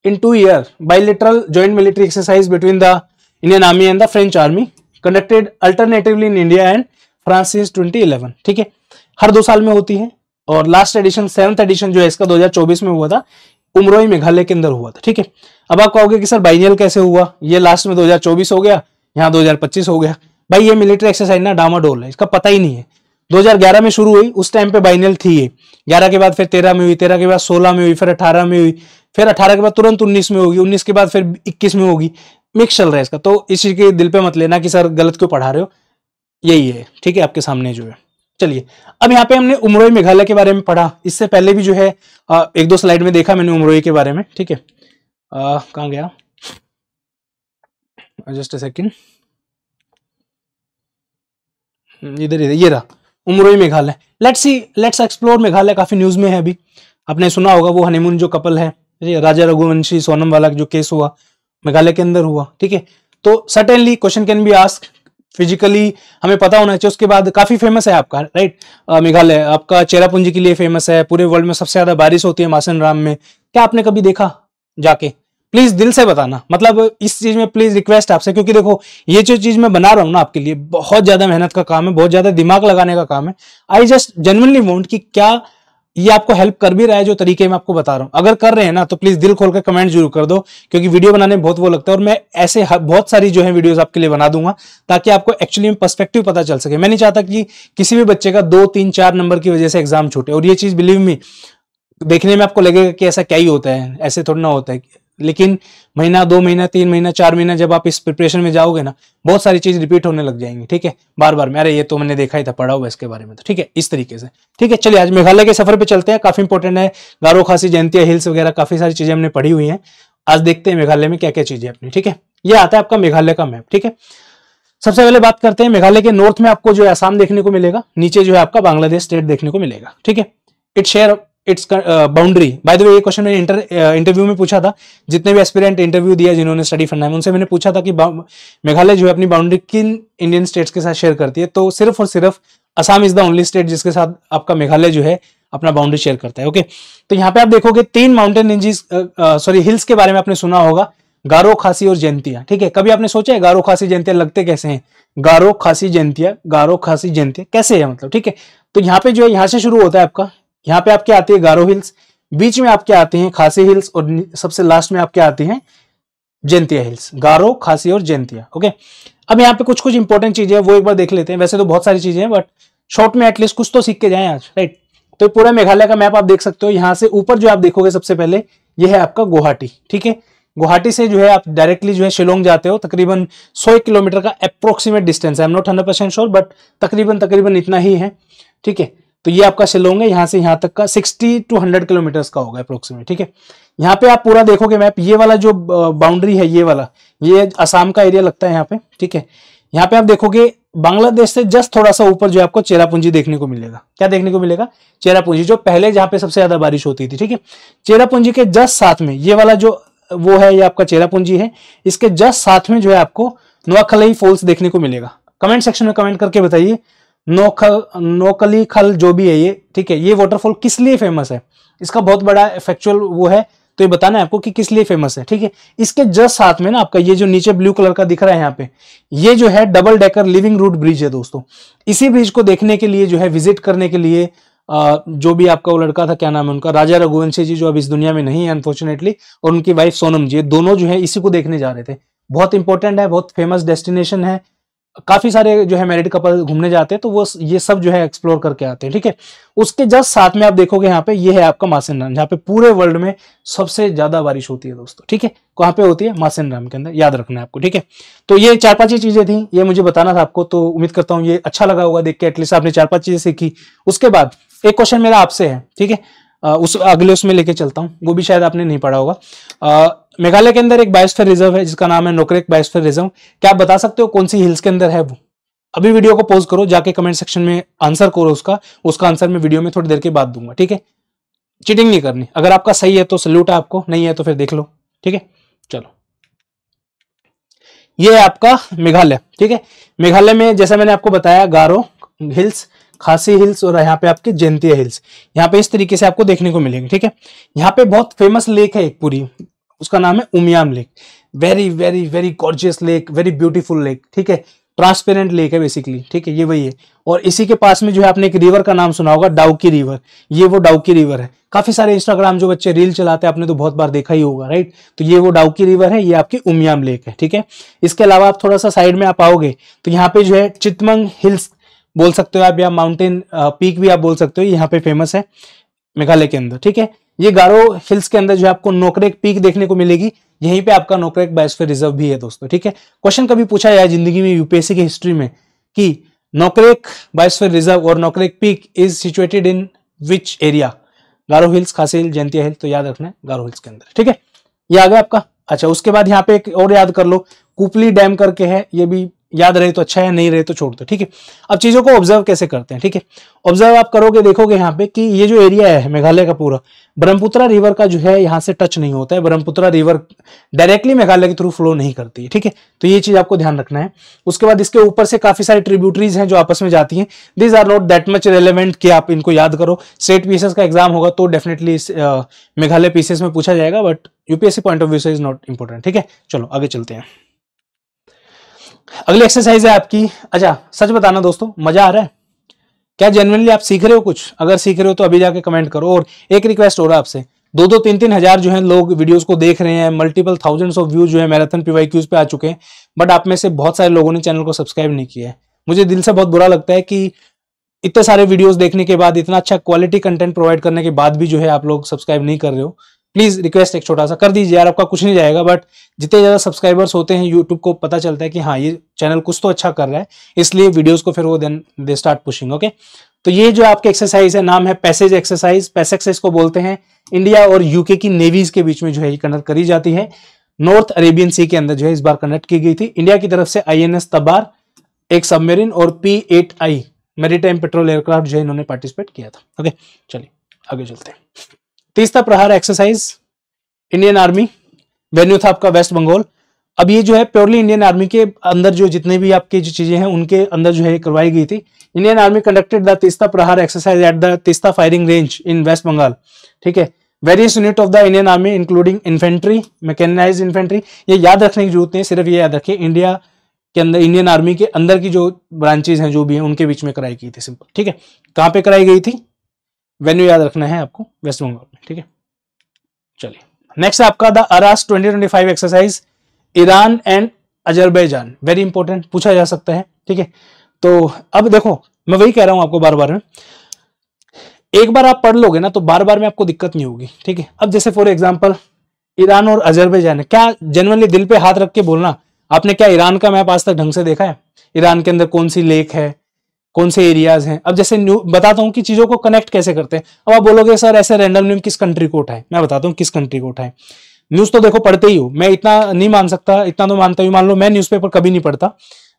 in 2 year bilateral joint military exercise between the Indian army and the French army conducted alternatively in India and France since 2011, ठीक है। हर 2 साल में होती है, और लास्ट एडिशन 7th एडिशन जो है इसका 2024 में हुआ था, उमरोई मेघालय के अंदर हुआ था, ठीक है। अब आप कहोगे कि सर बाइनियल कैसे हुआ? ये लास्ट में 2024 हो गया, यहाँ 2025 हो गया। भाई ये मिलिट्री एक्सरसाइज ना डामाडोल है, इसका पता ही नहीं है। 2011 में शुरू हुई, उस टाइम पे बाइनियल थी ये। 11 के बाद फिर 13 में हुई, 13 के बाद 16 में हुई, फिर 18 में हुई, फिर 18 के बाद तुरंत 19 में होगी, 19 के बाद फिर 21 में होगी। मिक्स चल रहा है इसका, तो इसी के दिल पे मत लेना कि सर गलत क्यों पढ़ा रहे हो, यही है, ठीक है, आपके सामने जो है। चलिए अब यहाँ पे हमने उमरोई मेघालय के बारे में पढ़ा, इससे पहले भी जो है 1-2 स्लाइड में देखा मैंने उमरोई के बारे में, ठीक है। कहाँ गया, जस्ट अ सेकेंड, इधर ये रहा उमरोई मेघालय। Let's explore Meghalaya. काफी न्यूज में है अभी, आपने सुना होगा वो हनीमून जो कपल है, राजा रघुवंशी सोनम वाला जो केस हुआ मेघालय के अंदर हुआ, ठीक है। तो certainly question can be asked, physically हमें पता होना चाहिए। उसके बाद काफी फेमस है आपका, राइट, मेघालय आपका चेरापूंजी के लिए फेमस है, पूरे वर्ल्ड में सबसे ज्यादा बारिश होती है मासन राम में। क्या आपने कभी देखा जाके? प्लीज दिल से बताना, मतलब इस चीज में प्लीज रिक्वेस्ट आपसे, क्योंकि देखो ये जो चीज मैं बना रहा हूं ना आपके लिए, बहुत ज्यादा मेहनत का काम है, बहुत ज्यादा दिमाग लगाने का काम है। आई जस्ट जेन्युइनली वांट कि क्या ये आपको हेल्प कर भी रहा है जो तरीके मैं आपको बता रहा हूं। अगर कर रहे हैं ना तो प्लीज दिल खोल कर कमेंट जरूर कर दो, क्योंकि वीडियो बनाने में बहुत वो लगता है, और मैं ऐसे बहुत सारी जो है वीडियोस आपके लिए बना दूंगा ताकि आपको एक्चुअली में पर्सपेक्टिव पता चल सके। मैं नहीं चाहता कि किसी भी बच्चे का 2, 3, 4 नंबर की वजह से एग्जाम छूटे। और ये चीज बिलीव मी, देखने में आपको लगेगा कि ऐसा क्या ही होता है, ऐसे थोड़ा ना होता है, लेकिन महीना, 2 महीना, 3 महीना, 4 महीना जब आप इस प्रिपरेशन में जाओगे ना, बहुत सारी चीज रिपीट होने लग जाएंगी। ठीक है, बार बार में, अरे ये तो मैंने देखा ही था, पढ़ा हुआ इसके बारे में, तो ठीक है, इस तरीके से। ठीक है, चलिए आज मेघालय के सफर पे चलते हैं, काफी इंपॉर्टेंट है। गारो खासी, जयंतिया हिल्स वगैरह काफी सारी चीजें हमने पढ़ी हुई हैं। आज देखते हैं मेघालय में क्या क्या चीजें अपनी। ठीक है, ये आता है आपका मेघालय का मैप। ठीक है, सबसे पहले बात करते हैं मेघालय के नॉर्थ में आपको जो है आसाम देखने को मिलेगा, नीचे जो है आपका बांग्लादेश स्टेट देखने को मिलेगा। ठीक है, its share its boundary. By the way, ये क्वेश्चन मैंने इंटरव्यू में पूछा था, जितने भी एस्पिरेंट इंटरव्यू दिया जिन्होंने स्टडी फंडा है, उनसे मैंने पूछा था कि मेघालय जो है अपनी बाउंड्री किन इंडियन स्टेट्स के साथ शेयर करती है, तो सिर्फ और सिर्फ Assam is the only state जिसके साथ आपका मेघालय जो है अपना बाउंड्री शेयर करता है। ओके, तो यहाँ पे आप देखोगे 3 माउंटेन रेंजेस, हिल्स के बारे में आपने सुना होगा, गारो, खासी और जयंतिया। ठीक है, कभी आपने सोचा है गारो, खासी, जयंतिया लगते कैसे हैं? गारो, खासी, जयंतिया, गारो, खासी, जयंतिया कैसे है मतलब? ठीक है, तो यहाँ पे जो है, यहाँ से शुरू होता है आपका, यहाँ पे आपके आती है गारो हिल्स, बीच में आपके आते हैं खासी हिल्स, और सबसे लास्ट में आपके आती हैं जयंतिया हिल्स। गारो, खासी और जयंतिया। ओके, अब यहाँ पे कुछ कुछ इंपॉर्टेंट चीजें हैं, वो एक बार देख लेते हैं। वैसे तो बहुत सारी चीजें हैं, बट शॉर्ट में एटलीस्ट कुछ तो सीख के जाएं आज, राइट? तो पूरा मेघालय का मैप आप देख सकते हो। यहाँ से ऊपर जो आप देखोगे सबसे पहले, ये है आपका गुवाहाटी। ठीक है, गुवाहाटी से जो है आप डायरेक्टली जो है शिलोंग जाते हो, तकरीबन 100 किलोमीटर का अप्रोक्सीमेट डिस्टेंस है। I am not 100% sure, but तकरीबन इतना ही है। ठीक है, तो ये आपका शिलोंग है, यहां से यहां तक का 60 to 100 किलोमीटर्स का होगा अप्रोक्सीमेट। ठीक है, यहाँ पे आप पूरा देखोगे मैप, ये वाला जो बाउंड्री है, ये वाला, ये असम का एरिया लगता है यहाँ पे। ठीक है, यहाँ पे आप देखोगे बांग्लादेश से जस्ट थोड़ा सा ऊपर जो है आपको चेरापूंजी देखने को मिलेगा। क्या देखने को मिलेगा? चेरापूंजी, जो पहले जहां पे सबसे ज्यादा बारिश होती थी। ठीक है, चेरापूंजी के जस्ट साथ में ये वाला जो वो है, ये आपका चेरापूंजी है, इसके जस्ट साथ में जो है आपको नोआखली फॉल्स देखने को मिलेगा। कमेंट सेक्शन में कमेंट करके बताइए नोकली खल जो भी है ये। ठीक है, ये वाटरफॉल किस लिए फेमस है? इसका बहुत बड़ा फैक्चुअल वो है, तो ये बताना है आपको कि किस लिए फेमस है। ठीक है, इसके जस्ट साथ में ना आपका ये जो नीचे ब्लू कलर का दिख रहा है यहाँ पे, ये जो है double decker living root bridge है दोस्तों। इसी ब्रिज को देखने के लिए जो है, विजिट करने के लिए जो भी आपका वो लड़का था, क्या नाम है उनका, राजा रघुवंशी जी, जो अब इस दुनिया में नहीं है अनफॉर्चुनेटली, और उनकी वाइफ सोनम जी, दोनों जो है इसी को देखने जा रहे थे। बहुत इंपॉर्टेंट है, बहुत फेमस डेस्टिनेशन है, काफी सारे जो है मैरिड कपल घूमने जाते हैं, तो वो ये सब जो है एक्सप्लोर करके आते हैं। ठीक है, उसके जस्ट साथ में आप देखोगे यहाँ पे, ये है आपका मासेनराम, जहाँ पे पूरे वर्ल्ड में सबसे ज्यादा बारिश होती है दोस्तों। ठीक है, कहाँ पे होती है? मासेनराम के अंदर, याद रखना है आपको। ठीक है, तो ये 4-5 ही चीजें थी, ये मुझे बताना था आपको, तो उम्मीद करता हूँ ये अच्छा लगा होगा देख के, एटलीस्ट आपने 4-5 चीजें सीखी। उसके बाद एक क्वेश्चन मेरा आपसे है, ठीक है, उस अगले उसमें लेके चलता हूँ, वो भी शायद आपने नहीं पढ़ा होगा। मेघालय के अंदर एक बायोस्फीयर रिजर्व है जिसका नाम है नोकरेक बायोस्फीयर रिजर्व। क्या आप बता सकते हो कौन सी हिल्स के अंदर है वो? अभी वीडियो को पॉज करो, जाके कमेंट सेक्शन में आंसर करो उसका आंसर मैं वीडियो में थोड़ी देर के बाद दूंगा। ठीक है, चीटिंग नहीं करनी, अगर आपका सही है तो सल्यूट है आपको, नहीं है तो फिर देख लो। ठीक है, चलो, ये है आपका मेघालय। ठीक है, मेघालय में जैसा मैंने आपको बताया, गारो हिल्स, खासी हिल्स, और यहाँ पे आपके जयंतिया हिल्स, यहाँ पे इस तरीके से आपको देखने को मिलेंगे। ठीक है, यहाँ पे बहुत फेमस लेक है एक पूरी, उसका नाम है Umiam lake. Very very very gorgeous lake, very beautiful lake. ठीक है, ट्रांसपेरेंट लेक है बेसिकली। ठीक है, ये वही है, और इसी के पास में जो है आपने एक रिवर का नाम सुना होगा, डाउकी रिवर। ये वो डाउकी रिवर है। काफी सारे इंस्टाग्राम जो बच्चे रील चलाते हैं, आपने तो बहुत बार देखा ही होगा, राइट? तो ये वो डाउकी रिवर है, ये आपकी उमियाम लेक है। ठीक है, इसके अलावा आप थोड़ा सा साइड में आप आओगे तो यहाँ पे जो है चितमंग हिल्स बोल सकते हो आप, या माउंटेन पीक भी आप बोल सकते हो, यहाँ पे फेमस है मेघालय के अंदर। ठीक है, ये गारो हिल्स के अंदर जो है आपको नोकरेक पीक देखने को मिलेगी, यहीं पे आपका नोकरेक बायोस्फीयर रिजर्व भी है दोस्तों। ठीक है, क्वेश्चन कभी पूछा है जिंदगी में यूपीएससी की हिस्ट्री में कि नोकरेक बायोस्फीयर रिजर्व और Nokrek peak is situated in which area? Garo hills, खासी हिल, जयंतिया हिल, तो याद रखना है गारो हिल्स के अंदर। ठीक है, ये आ गया आपका। अच्छा, उसके बाद यहाँ पे एक और याद कर लो, कुपली डैम करके है, ये भी याद रहे तो अच्छा है, नहीं रहे तो छोड़ दो, ठीक है। अब चीजों को ऑब्जर्व कैसे करते हैं, ठीक है। ऑब्जर्व आप करोगे, देखोगे यहाँ पे कि ये जो एरिया है मेघालय का पूरा, ब्रह्मपुत्रा रिवर का जो है यहाँ से टच नहीं होता है। ब्रह्मपुत्रा रिवर डायरेक्टली मेघालय के थ्रू फ्लो नहीं करती है, ठीक है। तो ये चीज आपको ध्यान रखना है। उसके बाद इसके ऊपर से काफी सारी ट्रिब्यूटरीज हैं जो आपस में जाती हैं। These are not that much relevant कि आप इनको याद करो। स्टेट पीसेस का एग्जाम होगा तो डेफिनेटली मेघालय पीसेस में पूछा जाएगा, but UPSC point of view से इज नॉट इंपॉर्टेंट, ठीक है। चलो आगे चलते हैं। अगली एक्सरसाइज है आपकी। अच्छा सच बताना दोस्तों, मजा आ रहा है क्या? जेन्युइनली आप सीख रहे हो कुछ? अगर सीख रहे हो तो अभी जाके कमेंट करो। और एक रिक्वेस्ट हो रहा है आपसे, 2-3 हजार जो है लोग वीडियोस को देख रहे हैं, मल्टीपल थाउजेंड्स ऑफ व्यू जो है मैराथन पीवाईक्यूज पे आ चुके हैं, बट आप में से बहुत सारे लोगों ने चैनल को सब्सक्राइब नहीं किया है। मुझे दिल से बहुत बुरा लगता है कि इतने सारे वीडियोस देखने के बाद, इतना अच्छा क्वालिटी कंटेंट प्रोवाइड करने के बाद भी जो है आप लोग सब्सक्राइब नहीं कर रहे हो। प्लीज रिक्वेस्ट एक छोटा सा कर दीजिए यार, आपका कुछ नहीं जाएगा, बट जितने ज्यादा सब्सक्राइबर्स होते हैं यूट्यूब को पता चलता है कि हाँ ये चैनल कुछ तो अच्छा कर रहा है, इसलिए वीडियोस को फिर वो then they start pushing. Okay, तो ये जो आपके एक्सरसाइज है नाम है पैसेज एक्सरसाइज। पैसेज इसको बोलते हैं। इंडिया और यूके की नेवीज के बीच में जो है ये कंडक्ट करी जाती है। नॉर्थ अरेबियन सी के अंदर जो है इस बार कंडक्ट की गई थी। इंडिया की तरफ से INS तबार, एक सबमरीन और P-8I मैरीटाइम पेट्रोल एयरक्राफ्ट जो है इन्होंने पार्टिसिपेट किया था। ओके चलिए आगे चलते हैं। तीसरा प्रहार एक्सरसाइज, इंडियन आर्मी, वेन्यू था आपका वेस्ट बंगाल। अब ये जो है प्योरली इंडियन आर्मी के अंदर जो जितने भी आपकी जो चीजें हैं उनके अंदर जो है करवाई गई थी। Indian army conducted the Teesta Prahar exercise at the Teesta firing range in west Bengal, ठीक है। Various unit of the Indian army including infantry, mechanised infantry, ये याद रखने की जरूरत नहीं, सिर्फ ये याद रखिए इंडिया के अंदर, इंडियन आर्मी के अंदर की जो ब्रांचेज हैं जो भी हैं उनके बीच में कराई गई थी, सिंपल, ठीक है। कहां पे कराई गई थी? वेन्यू याद रखना है आपको, वेस्ट बंगाल में, ठीक है। चलिए नेक्स्ट आपका the Aras 2025 exercise, Iran and Azerbaijan, very important, पूछा जा सकता है, ठीक है। तो अब देखो मैं वही कह रहा हूं आपको बार बार, एक बार आप पढ़ लोगे ना तो बार बार में आपको दिक्कत नहीं होगी, ठीक है। अब जैसे फॉर एग्जांपल ईरान और अजरबैजान है, क्या जनरली दिल पे हाथ रख के बोलना, आपने क्या ईरान का मैप आज तक ढंग से देखा है? ईरान के अंदर कौन सी लेक है, कौन से एरियाज हैं? अब जैसे बताता हूं कि चीजों को कनेक्ट कैसे करते हैं। अब आप बोलोगे सर ऐसे रैंडम नेम किस कंट्री को उठाए, मैं बताता हूं किस कंट्री को उठाए। न्यूज तो देखो पढ़ते ही हो, मैं इतना नहीं मान सकता, इतना तो मानता हूं, मान लो मैं न्यूज़पेपर कभी नहीं पढ़ता,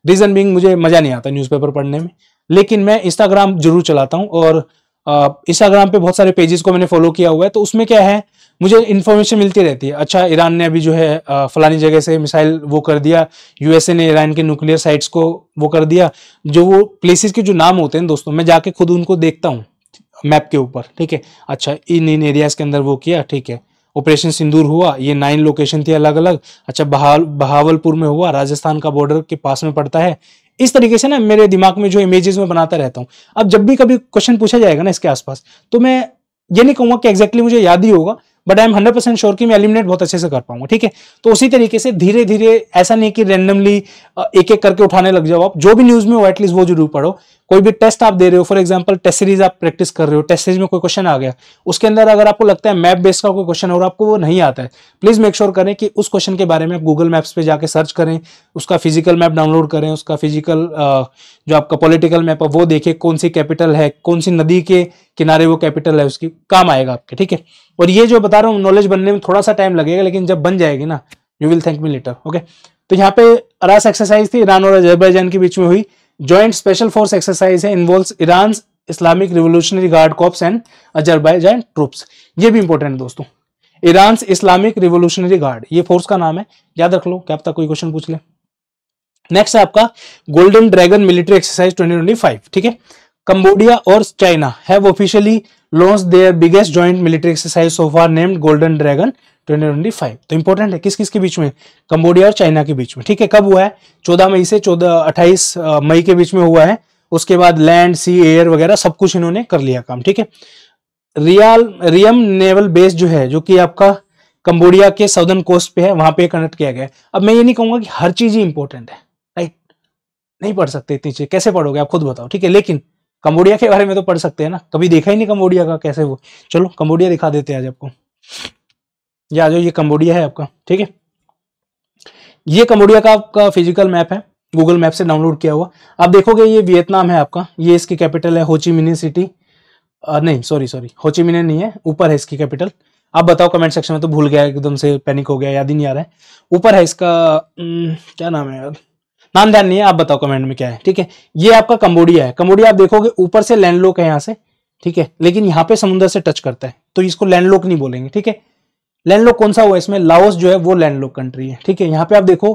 रीजन बीइंग मुझे मजा नहीं आता न्यूज़पेपर पढ़ने में, लेकिन मैं इंस्टाग्राम जरूर चलाता हूं और इंस्टाग्राम पे बहुत सारे पेजेस को मैंने फॉलो किया हुआ है। तो उसमें क्या है, मुझे इन्फॉर्मेशन मिलती रहती है। अच्छा ईरान ने अभी जो है फलानी जगह से मिसाइल वो कर दिया, यूएसए ने ईरान के न्यूक्लियर साइट्स को वो कर दिया। जो वो प्लेसेस के जो नाम होते हैं दोस्तों, मैं जाके खुद उनको देखता हूँ मैप के ऊपर, ठीक है। अच्छा इन एरियाज के अंदर वो किया, ठीक है। ऑपरेशन सिंदूर हुआ, ये 9 लोकेशन थी अलग अलग। अच्छा बहावलपुर में हुआ, राजस्थान का बॉर्डर के पास में पड़ता है। इस तरीके से ना मेरे दिमाग में जो इमेजेस में बनाता रहता हूँ। अब जब भी कभी क्वेश्चन पूछा जाएगा ना इसके आसपास, तो मैं ये नहीं कहूंगा कि एग्जैक्टली मुझे याद ही होगा, बट आई एम 100% श्योर कि मैं एलिमिनेट बहुत अच्छे से कर पाऊंगा, ठीक है। तो उसी तरीके से धीरे धीरे, ऐसा नहीं कि रैंडमली एक एक करके उठाने लग जाओ आप। जो भी न्यूज में हो एटलीस्ट वो जरूर पढ़ो। कोई भी टेस्ट आप दे रहे हो, फॉर एग्जांपल टेस्ट सीरीज आप प्रैक्टिस कर रहे हो, टेस्ट सीरीज में कोई क्वेश्चन आ गया, उसके अंदर अगर आपको लगता है मैप बेस्ड का कोई क्वेश्चन और आपको वो नहीं आता है, प्लीज मेक श्योर करें कि उस क्वेश्चन के बारे में आप गूगल मैप्स पे जाके सर्च करें, उसका फिजिकल मैप डाउनलोड करें, उसका फिजिकल जो आपका पॉलिटिकल मैप है वो देखें, कौन सी कैपिटल है, कौन सी नदी के किनारे वो कैपिटल है, उसकी काम आएगा आपके, ठीक है। और ये जो बता रहा हूँ नॉलेज बनने में थोड़ा सा टाइम लगेगा, लेकिन जब बन जाएगी ना, you will thank me later, okay. तो यहाँ पे अरास एक्सरसाइज थी, ईरान और अजरबैजान के बीच में हुई। जॉइंट स्पेशल फोर्स एक्सरसाइज है, involves Iran Islamic revolutionary guard corps and Azerbaijan troops. ये भी इंपॉर्टेंट है दोस्तों, ईरान इस्लामिक रिवोल्यूशनरी गार्ड, ये फोर्स का नाम है, याद रख लो, क्या पता कोई क्वेश्चन पूछ ले। नेक्स्ट है आपका गोल्डन ड्रैगन मिलिट्री एक्सरसाइज 2025, ठीक है। कंबोडिया और China have officially launch their biggest joint military exercise so far named golden dragon 2025। तो इंपॉर्टेंट है, किस किस के बीच में? कंबोडिया और चाइना के बीच में, ठीक है। कब हुआ है? 14 मई से 28 मई के बीच में हुआ है। उसके बाद लैंड, सी, एयर वगैरह सब कुछ इन्होंने कर लिया काम, ठीक है। रियम नेवल बेस जो है, जो कि आपका कंबोडिया के साउदर्न कोस्ट पे है, वहां पे कनेक्ट किया गया है। अब मैं ये नहीं कहूंगा कि हर चीज ही इंपॉर्टेंट है, राइट, नहीं पढ़ सकते इतनी चीज, कैसे पढ़ोगे आप खुद बताओ, ठीक है। लेकिन कंबोडिया के बारे में तो पढ़ सकते हैं ना, कभी देखा ही नहीं कंबोडिया का कैसे वो। चलो कंबोडिया दिखा देते हैं आज आपको, ये आ जाओ, ये कंबोडिया है आपका, ठीक है। ये कंबोडिया का आपका फिजिकल मैप है, गूगल मैप से डाउनलोड किया हुआ। आप देखोगे ये वियतनाम है आपका, ये इसकी कैपिटल है होचिमिन सिटी, नहीं सॉरी होचिमिन नहीं है, ऊपर है इसकी कैपिटल। आप बताओ कमेंट सेक्शन में, तो भूल गया एकदम से, पैनिक हो गया, याद ही नहीं आ रहा है। ऊपर है इसका क्या नाम है यार, नाम ध्यान नहीं है, आप बताओ कमेंट में क्या है। ठीक है, ये आपका कंबोडिया है। कंबोडिया आप देखोगे ऊपर से लैंडलॉक है यहाँ से, ठीक है, लेकिन यहाँ पे समुद्र से टच करता है, तो इसको लैंडलॉक नहीं बोलेंगे। ठीक है, लैंडलॉक कौन सा हुआ इसमें, लाओस जो है वो लैंडलॉक कंट्री है। ठीक है, यहाँ पे आप देखो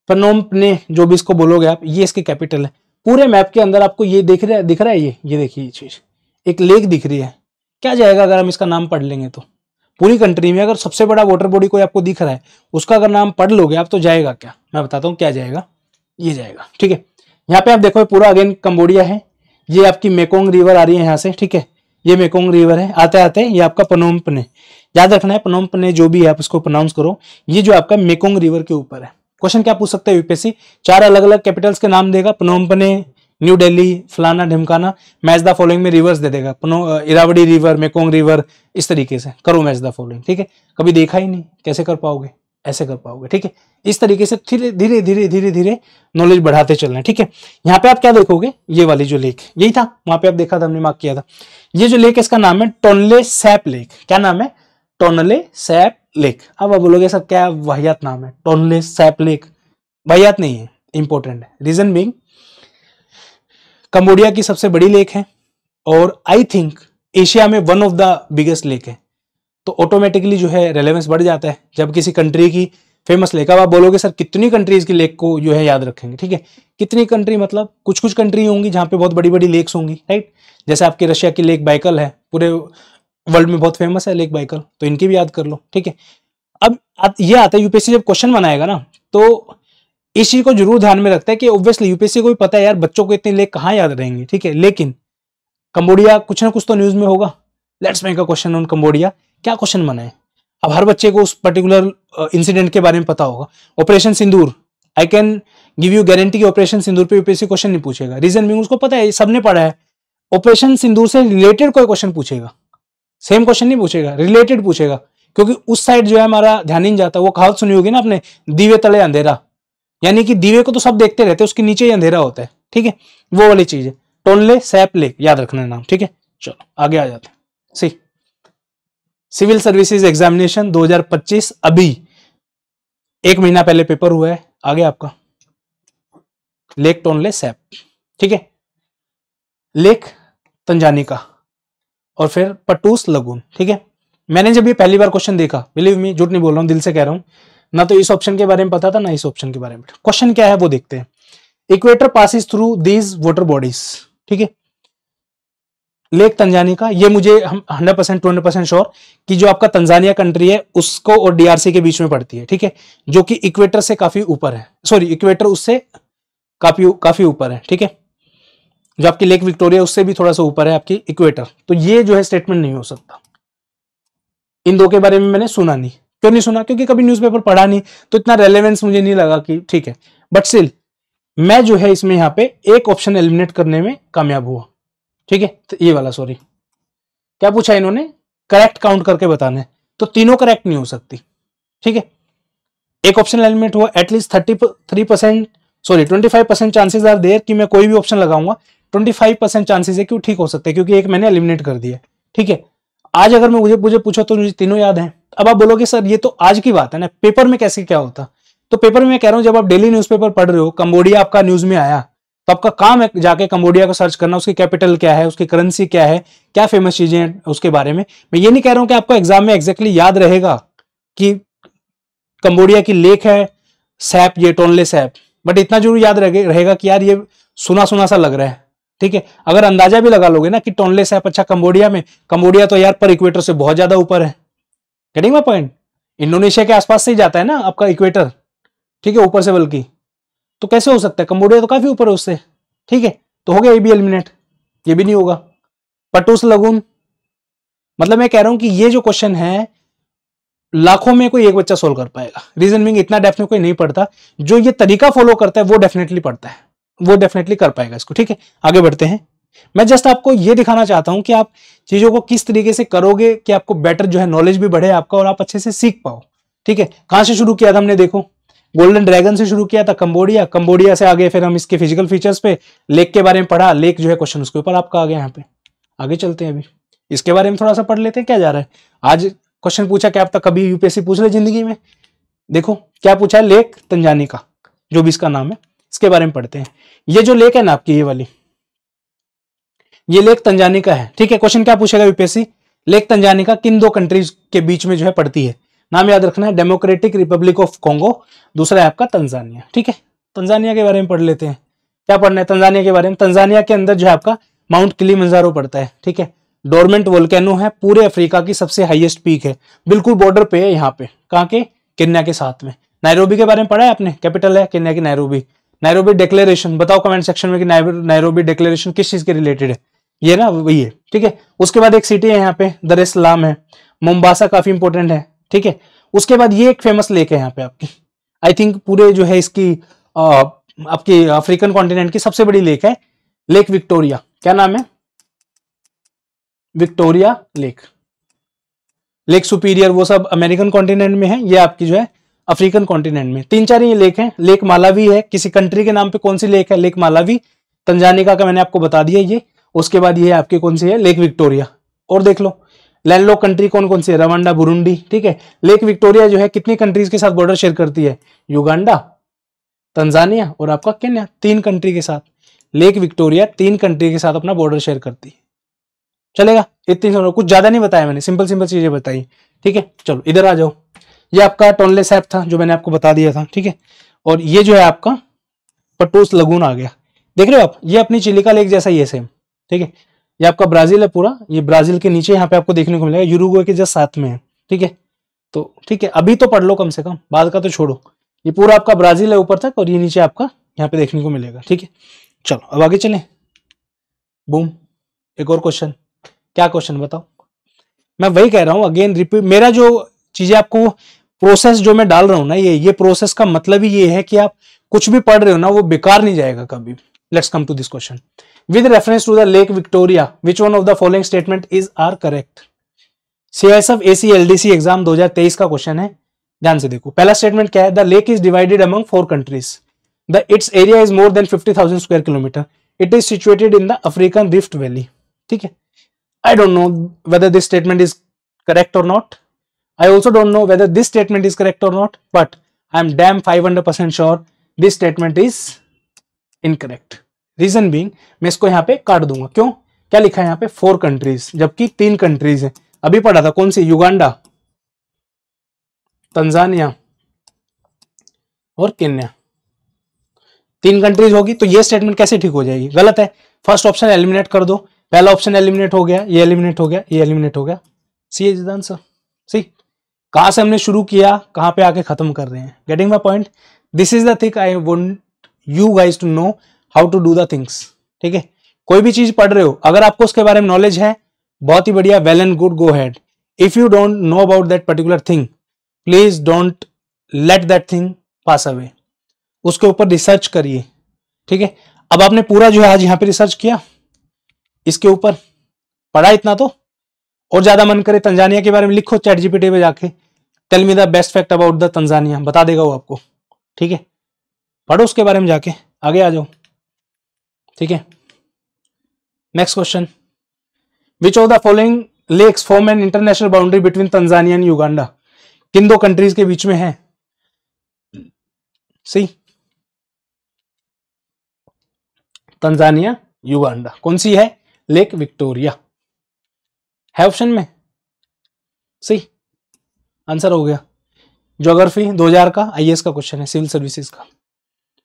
पनोम ने जो भी इसको बोलोगे आप, ये इसकी कैपिटल है। पूरे मैप के अंदर आपको ये दिख रहा है ये देखिए, ये चीज एक लेक दिख रही है। क्या जाएगा अगर हम इसका नाम पढ़ लेंगे तो, पूरी कंट्री में अगर सबसे बड़ा वाटर बॉडी कोई आपको दिख रहा है, उसका अगर नाम पढ़ लोगे आप तो जाएगा क्या, मैं बताता हूँ क्या जाएगा, ये जाएगा। ठीक है, यहाँ पे आप देखो पूरा अगेन कंबोडिया है। ये आपकी मेकोंग रिवर आ रही है यहाँ से। ठीक है, ये मेकोंग रिवर है। आते आते ये आपका पनोम पने, याद रखना है पनोम पने जो भी है आप इसको प्रोनाउंस करो। ये जो आपका मेकोंग रिवर के ऊपर है। क्वेश्चन क्या पूछ सकते हैं यूपीएससी, 4 अलग अलग कैपिटल्स के नाम देगा, पनोम पने, न्यू दिल्ली, फलाना ढिमकाना, मैच द फॉलोइंग में रिवर्स दे देगा, इरावदी रिवर, मेकोंग रिवर, इस तरीके से करो मैच द फॉलोइंग। ठीक है, कभी देखा ही नहीं, कैसे कर पाओगे, ऐसे कर पाओगे। ठीक है, इस तरीके से धीरे धीरे धीरे धीरे धीरे नॉलेज बढ़ाते चलना है। ठीक है, यहाँ पे आप क्या देखोगे, ये वाली जो लेक यही था, वहां पे आप देखा था, हमने मार्क किया था। ये जो लेक है इसका नाम है टोनले सैप लेक। क्या नाम है, टोनले सैप लेक। अब आप बोलोगे सर क्या वाहियात नाम है, टोनले सैप लेक वाहियात नहीं है, इंपॉर्टेंट है। रीजन बीइंग कंबोडिया की सबसे बड़ी लेक है और आई थिंक एशिया में one of the biggest lake है, तो ऑटोमेटिकली जो है रेलेवेंस बढ़ जाता है जब किसी कंट्री की फेमस लेक। अब आप बोलोगे सर कितनी कंट्रीज की लेक को जो है याद रखेंगे। ठीक है, कितनी कंट्री मतलब कुछ कुछ कंट्री होंगी जहां पे बहुत बड़ी बड़ी लेक्स होंगी, राइट। जैसे आपकी रशिया की लेक बाइकल है, पूरे वर्ल्ड में बहुत फेमस है लेक बाइकल, तो इनकी भी याद कर लो। ठीक है, अब ये आता है यूपीएससी जब क्वेश्चन बनाएगा ना, तो इस चीज को जरूर ध्यान में रखता है कि ऑब्वियसली यूपीएससी को भी पता है यार बच्चों को इतनी लेक कहाँ याद रहेंगी। ठीक है, लेकिन कंबोडिया कुछ ना कुछ तो न्यूज में होगा। Let's make a question on Cambodia. क्या क्वेश्चन बना है, अब हर बच्चे को उस पर्टिकुलर इंसिडेंट के बारे में पता होगा। Operation Sindoor, I can give you guarantee कि ऑपरेशन सिंदूर पे यूपीएससी क्वेश्चन नहीं पूछेगा। रीजन भी उसको पता है, सबने पढ़ा है। ऑपरेशन सिंदूर से रिलेटेड कोई क्वेश्चन पूछेगा, सेम क्वेश्चन नहीं पूछेगा, रिलेटेड पूछेगा, क्योंकि उस साइड जो है हमारा ध्यान नहीं जाता। वो कहावत सुनी होगी ना आपने, दीवे तले अंधेरा, यानी कि दीवे को तो सब देखते रहते हैं, उसके नीचे ही अंधेरा होता है। ठीक है, वो वाली चीज है। टोनले सैप लेक याद रखना है नाम। ठीक है, चलो आगे आ जाते हैं। सी सिविल सर्विसेज एग्जामिनेशन 2025 अभी 1 महीना पहले पेपर हुआ है। आगे आपका लेक टोनले सैप, ठीक है, लेक तंजानिका और फिर पटूस लगून। ठीक है, मैंने जब ये पहली बार क्वेश्चन देखा, बिलीव मी, झूठ नहीं बोल रहा हूं, दिल से कह रहा हूं, ना तो इस ऑप्शन के बारे में पता था ना इस ऑप्शन के बारे में। क्वेश्चन क्या है वो देखते हैं। Equator passes through these water bodies. ठीक है, लेक तंजानिका, ये मुझे 100% 200% श्योर कि जो आपका तंजानिया कंट्री है उसको और डीआरसी के बीच में पड़ती है। ठीक है, जो कि इक्वेटर से काफी ऊपर है, सॉरी इक्वेटर उससे काफी ऊपर है। ठीक है, जो आपकी लेक विक्टोरिया उससे भी थोड़ा सा ऊपर है आपकी इक्वेटर। तो ये जो है स्टेटमेंट नहीं हो सकता। इन दो के बारे में मैंने सुना नहीं। क्यों नहीं सुना, क्योंकि कभी न्यूज़पेपर पढ़ा नहीं, तो इतना रेलेवेंस मुझे नहीं लगा कि ठीक है। बट स्टिल मैं जो है इसमें यहाँ पे एक ऑप्शन एलिमिनेट करने में कामयाब हुआ। ठीक है, तो ये वाला, सॉरी क्या पूछा इन्होंने, करेक्ट काउंट करके बताना है, तो तीनों करेक्ट नहीं हो सकती। ठीक है, एक ऑप्शन एलिमिनेट हुआ। At least 33%, sorry 25% chances are there कि मैं कोई भी ऑप्शन लगाऊंगा, 25% चांसेस है कि वो ठीक हो सकते हैं, क्योंकि एक मैंने एलिमिनेट कर दिया। ठीक है, आज अगर मैं मुझे पूछो तो मुझे तीनों याद हैं। अब आप बोलोगे सर ये तो आज की बात है ना, पेपर में कैसे क्या होता, तो पेपर में मैं कह रहा हूं जब आप डेली न्यूज़पेपर पढ़ रहे हो, कंबोडिया आपका न्यूज में आया, तो आपका काम है जाके कंबोडिया को सर्च करना, उसकी कैपिटल क्या है, उसकी करेंसी क्या है, क्या फेमस चीजें हैं उसके बारे में। मैं ये नहीं कह रहा हूं कि आपको एग्जाम में एग्जैक्टली याद रहेगा कि कंबोडिया की लेक है सैप, ये टोनले सैप, बट इतना जरूर याद रहेगा कि यार ये सुना सुना सा लग रहा है। ठीक है, अगर अंदाजा भी लगा लोगे ना कि टोनले सैप अच्छा कंबोडिया में, कंबोडिया तो यार पर इक्वेटर से बहुत ज्यादा ऊपर है। गेटिंग माय पॉइंट, इंडोनेशिया के आसपास से ही जाता है ना आपका इक्वेटर। ठीक है, ऊपर से बल्कि, तो कैसे हो सकता है, कंबोडिया तो काफी ऊपर है उससे। ठीक है, तो हो गया ये भी एलिमिनेट, ये भी नहीं होगा। पटूस लगून, मतलब मैं कह रहा हूं कि ये जो क्वेश्चन है लाखों में कोई एक बच्चा सोल्व कर पाएगा। रीजन मीनिंग इतना डेफिनेटली कोई नहीं पढ़ता, जो ये तरीका फॉलो करता है वो डेफिनेटली पढ़ता है, वो डेफिनेटली कर पाएगा इसको। ठीक है, आगे बढ़ते हैं। मैं जस्ट आपको ये दिखाना चाहता हूं कि आप चीजों को किस तरीके से करोगे कि आपको बेटर जो है नॉलेज भी बढ़े आपका और आप अच्छे से सीख पाओ। ठीक है, कहां से शुरू किया था हमने, देखो गोल्डन ड्रैगन से शुरू किया था, कंबोडिया से आगे फिर हम इसके फिजिकल फीचर्स पे, लेक के बारे में पढ़ा, लेक जो है क्वेश्चन उसके ऊपर आपका आ गया। यहाँ पे आगे चलते हैं, अभी इसके बारे में थोड़ा सा पढ़ लेते हैं क्या जा रहा है। आज क्वेश्चन पूछा क्या अब तक कभी यूपीएससी पूछ ले जिंदगी में, देखो क्या पूछा है, लेक तंजानिका जो भी इसका नाम है, इसके बारे में पढ़ते हैं। ये जो लेक है ना आपकी, ये वाली, ये लेक तंजानिका है। ठीक है, क्वेश्चन क्या पूछेगा यूपीएससी, लेक तंजानिका किन दो कंट्रीज के बीच में जो है पड़ती है। नाम याद रखना है, डेमोक्रेटिक रिपब्लिक ऑफ कॉन्गो, दूसरा है आपका तंजानिया। ठीक है, तंजानिया के बारे में पढ़ लेते हैं। क्या पढ़ना है तंजानिया के बारे में? तंजानिया के अंदर जो है आपका माउंट किलिमंजारो पड़ता है। ठीक है, डोरमेंट वोल्केनो है, पूरे अफ्रीका की सबसे हाईएस्ट पीक है, बिल्कुल बॉर्डर पे है यहाँ पे, कहाँ के, केन्या के साथ में। नायरोबी के बारे में पढ़ा है आपने, कैपिटल है केन्या की नायरोबी। नायरोबी डिक्लेरेशन बताओ कमेंट सेक्शन में कि नायरोबी डिक्लेरेशन किस चीज के रिलेटेड है, ये ना वही है। ठीक है, उसके बाद एक सिटी है यहाँ पे दर एस सलाम है, मोम्बासा काफी इंपॉर्टेंट है। ठीक है, उसके बाद ये एक फेमस लेक है यहाँ पे आपकी, आई थिंक पूरे जो है इसकी आपकी अफ्रीकन कॉन्टिनेंट की सबसे बड़ी लेक है, लेक विक्टोरिया। क्या नाम है? Victoria lake. लेक सुपीरियर वो सब अमेरिकन कॉन्टिनेंट में है, ये आपकी जो है अफ्रीकन कॉन्टिनेंट में। 3-4 ये लेक हैं। लेक मालावी है, किसी कंट्री के नाम पे कौन सी लेक है? Lake Malawi. तंजानिका का मैंने आपको बता दिया ये। उसके बाद ये आपकी कौन सी है? Lake Victoria. और देख लो लैंडलॉक कंट्री कौन कौन सी है? Rwanda, Burundi. ठीक है, लेक विक्टोरिया जो है कितनी कंट्रीज के साथ बॉर्डर शेयर करती है? युगांडा, तंजानिया और आपका केन्या, 3 कंट्री के साथ। लेक विक्टोरिया 3 कंट्री के साथ अपना बॉर्डर शेयर करती है। चलेगा, इतनी कुछ ज्यादा नहीं बताया मैंने, सिंपल सिंपल चीजें बताई। ठीक है, चलो इधर आ जाओ। ये आपका टोनले सैप था जो मैंने आपको बता दिया था। ठीक है, और ये जो है आपका पटूस लगून आ गया, देख रहे हो आप, ये अपनी चिलिका लेक जैसा ही है सेम। ठीक है, ये आपका ब्राजील है पूरा, ये ब्राजील के नीचे यहाँ पे आपको देखने को मिलेगा, यूरुग्वे के जस्ट साथ में है। ठीक है, तो ठीक है अभी तो पढ़ लो कम से कम, बाद का तो छोड़ो। ये पूरा आपका ब्राजील है ऊपर तक, और ये नीचे आपका यहाँ पे देखने को मिलेगा। ठीक है, चलो अब आगे चलें। बूम, एक और क्वेश्चन। क्या क्वेश्चन बताओ? मैं वही कह रहा हूं अगेन रिपीट, मेरा जो चीजें आपको प्रोसेस जो मैं डाल रहा हूं ना, ये प्रोसेस का मतलब ही ये है कि आप कुछ भी पढ़ रहे हो ना वो बेकार नहीं जाएगा कभी। Let's come to this question. With reference to the lake Victoria which one of the following statement is are correct? CISF AC LDC exam 2023 का क्वेश्चन है, ध्यान से देखो। पहला स्टेटमेंट क्या है? The lake is divided among 4 countries, the it's area is more than 50,000 square kilometre, it is situated in the African rift valley. ठीक है, I don't know whether this statement is correct or not. I also don't know whether this statement is correct or not, but I'm damn 500% sure this statement is incorrect. Reason being, मैं इसको यहाँ पे काट दूंगा। क्यों? क्या लिखा है यहाँ पे? 4 कंट्रीज, जबकि 3 कंट्रीज है। अभी पढ़ा था कौन सी? युगांडा, तंजानिया और केन्या। 3 कंट्रीज होगी तो ये स्टेटमेंट कैसे ठीक हो जाएगी? गलत है। फर्स्ट ऑप्शन एलिमिनेट कर दो। पहला ऑप्शन एलिमिनेट हो गया, ये एलिमिनेट हो गया, ये एलिमिनेट हो गया। सी इज द आंसर। सी, कहां से हमने शुरू किया, कहां पे आके खत्म कर रहे हैं। Getting my point? This is the thing I want you guys to know how to do the things. ठीक है, कोई भी चीज पढ़ रहे हो, अगर आपको उसके बारे में नॉलेज है, बहुत ही बढ़िया, well and good, go head. If you don't know about that particular thing, please don't let that thing pass away. उसके ऊपर रिसर्च करिए। ठीक है, अब आपने पूरा जो है आज यहाँ पे रिसर्च किया, इसके ऊपर पढ़ा इतना तो, और ज्यादा मन करे तंजानिया के बारे में लिखो चैट जीपीटी पे जाके, tell me the best fact about the Tanzania, बता देगा वो आपको। ठीक है, पढ़ो उसके बारे में जाके, आगे आ जाओ। ठीक है, next question. Which of the following lakes form an international boundary between Tanzania and Uganda? किन 2 कंट्रीज के बीच में है? See, Tanzania, Uganda. कौन सी है? लेक विक्टोरिया है ऑप्शन में। सी, आंसर हो गया। ज्योग्राफी 2000 का आईएएस का क्वेश्चन है, सिविल सर्विसेज का।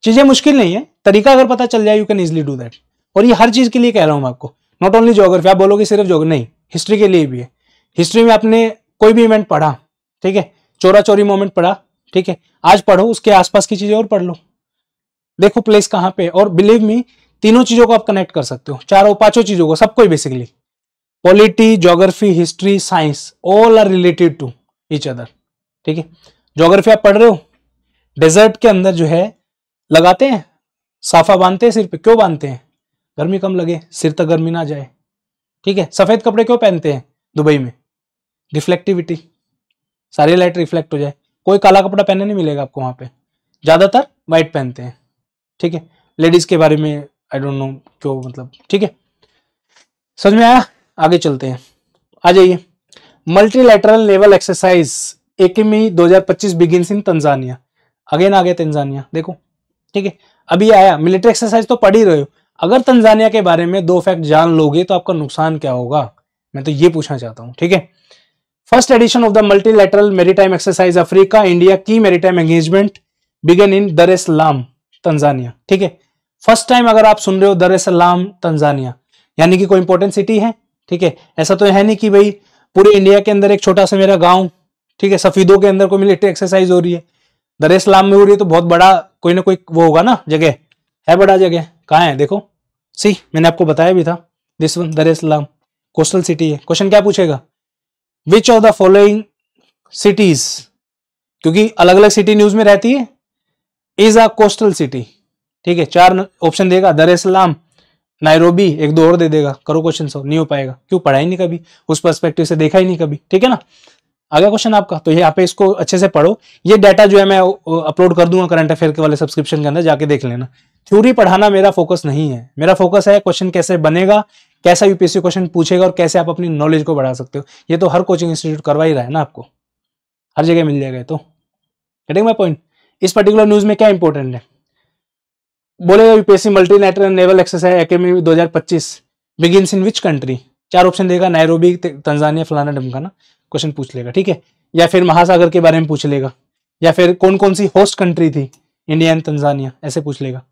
चीजें मुश्किल नहीं है, तरीका अगर पता चल जाए you can easily do that. और ये हर चीज के लिए कह रहा हूं मैं आपको, नॉट ओनली ज्योग्राफी। आप बोलोगे सिर्फ ज्योग्राफी, नहीं, हिस्ट्री के लिए भी है। हिस्ट्री में आपने कोई भी इवेंट पढ़ा, ठीक है, चोरा चोरी मोमेंट पढ़ा, ठीक है, आज पढ़ो उसके आसपास की चीजें और पढ़ लो, देखो प्लेस कहां पे। और बिलीव मी, तीनों चीजों को आप कनेक्ट कर सकते हो, 4-5 चीजों को, सबको ही basically. Polity, geography, history, science, all are related to each other. ठीक है, ज्योग्राफी आप पढ़ रहे हो, डेजर्ट के अंदर जो है लगाते हैं, साफा बांधते हैं सिर पे, क्यों बांधते हैं? गर्मी कम लगे, सिर तक गर्मी ना जाए। ठीक है, सफेद कपड़े क्यों पहनते हैं दुबई में? रिफ्लेक्टिविटी, सारी लाइट रिफ्लेक्ट हो जाए। कोई काला कपड़ा पहनने नहीं मिलेगा आपको वहां पे, ज्यादातर व्हाइट पहनते हैं। ठीक है, लेडीज के बारे में आई डोंट नो क्यों, मतलब ठीक है, समझ में आया? आगे चलते हैं, आ जाइए। मल्टीलैटरल नेवल एक्सरसाइज एकिमी 2025 बिगिंस इन तंजानिया। अगेन आ गया तंजानिया, देखो। ठीक है, अभी आया, मिलिट्री एक्सरसाइज तो पढ़ ही रहे हो, अगर तंजानिया के बारे में 2 फैक्ट जान लोगे तो आपका नुकसान क्या होगा, मैं तो ये पूछना चाहता हूं। ठीक है, first edition of the multilateral maritime exercise Africa India की मैरीटाइम एंगेजमेंट बिगन इन दर एस सलाम तंजानिया। ठीक है, फर्स्ट टाइम अगर आप सुन रहे हो दर एस सलाम तंजानिया, यानी कि कोई इंपॉर्टेंट सिटी है। ठीक है, ऐसा तो है नहीं कि भाई पूरे इंडिया के अंदर एक छोटा सा मेरा गांव, ठीक है, सफीदों के अंदर कोई मिलिट्री एक्सरसाइज हो रही है, दर एस सलाम में हो रही है, तो बहुत बड़ा कोई ना कोई वो होगा ना, जगह है, बड़ा जगह कहाँ है, देखो सी मैंने आपको बताया भी था, दिस वन दर एस सलाम कोस्टल सिटी है। क्वेश्चन क्या पूछेगा, विच ऑफ द फॉलोइंग सिटीज, क्योंकि अलग अलग सिटी न्यूज में रहती है, इज अ कोस्टल सिटी। ठीक है, 4 ऑप्शन देगा, दर एस सलाम, नायरोबी, 1-2 और दे देगा, करो क्वेश्चन सॉल्व। नहीं हो पाएगा, क्यों, पढ़ा ही नहीं कभी, उस पर्सपेक्टिव से देखा ही नहीं कभी। ठीक है ना, आगे क्वेश्चन आपका, तो यहाँ पे इसको अच्छे से पढ़ो। ये डाटा जो है मैं अपलोड कर दूंगा करंट अफेयर के वाले सब्सक्रिप्शन के अंदर, जाके देख लेना। थ्योरी पढ़ाना मेरा फोकस नहीं है, मेरा फोकस है क्वेश्चन कैसे बनेगा, कैसा यूपीएससी क्वेश्चन पूछेगा और कैसे आप अपनी नॉलेज को बढ़ा सकते हो। ये तो हर कोचिंग इंस्टीट्यूट करवा ही रहा है ना, आपको हर जगह मिल जाएगा। तो गेटिंग माय पॉइंट। इस पर्टिकुलर न्यूज में क्या इंपॉर्टेंट है, बोलेगा UPSC multilateral naval exercise academy 2025 begins in which country, 4 option देगा, नायरोबी, तंजानिया, फलाना ढमकाना, क्वेश्चन पूछ लेगा। ठीक है, या फिर महासागर के बारे में पूछ लेगा, या फिर कौन कौन सी होस्ट कंट्री थी, इंडिया एंड तंजानिया, ऐसे पूछ लेगा।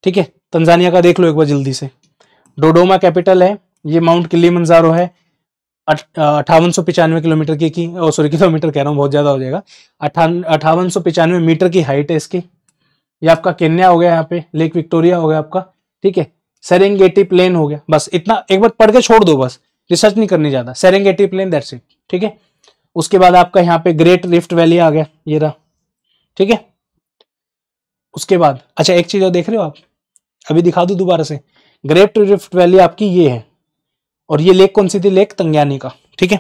ठीक है, तंजानिया का देख लो एक बार जल्दी से, डोडोमा कैपिटल है, ये माउंट किलिमंजारो है, 5895 किलोमीटर की किलोमीटर कह रहा हूँ, बहुत ज्यादा हो जाएगा, 5895 मीटर की हाइट है इसकी। ये आपका केन्या हो गया, यहाँ पे लेक विक्टोरिया हो गया आपका। ठीक है, सेरेंगेटी प्लेन हो गया, बस इतना एक बार पढ़ के छोड़ दो, बस रिसर्च नहीं करनी ज्यादा, सेरेंगेटी प्लेन, दैट्स इट। ठीक है, उसके बाद आपका यहाँ पे ग्रेट रिफ्ट वैली आ गया, ये रहा। ठीक है, उसके बाद अच्छा एक चीज और देख रहे हो आप, अभी दिखा दूं दोबारा से, ग्रेट रिफ्ट वैली आपकी ये है, और ये लेक कौन सी थी, लेक तंग्यानी का। ठीक है,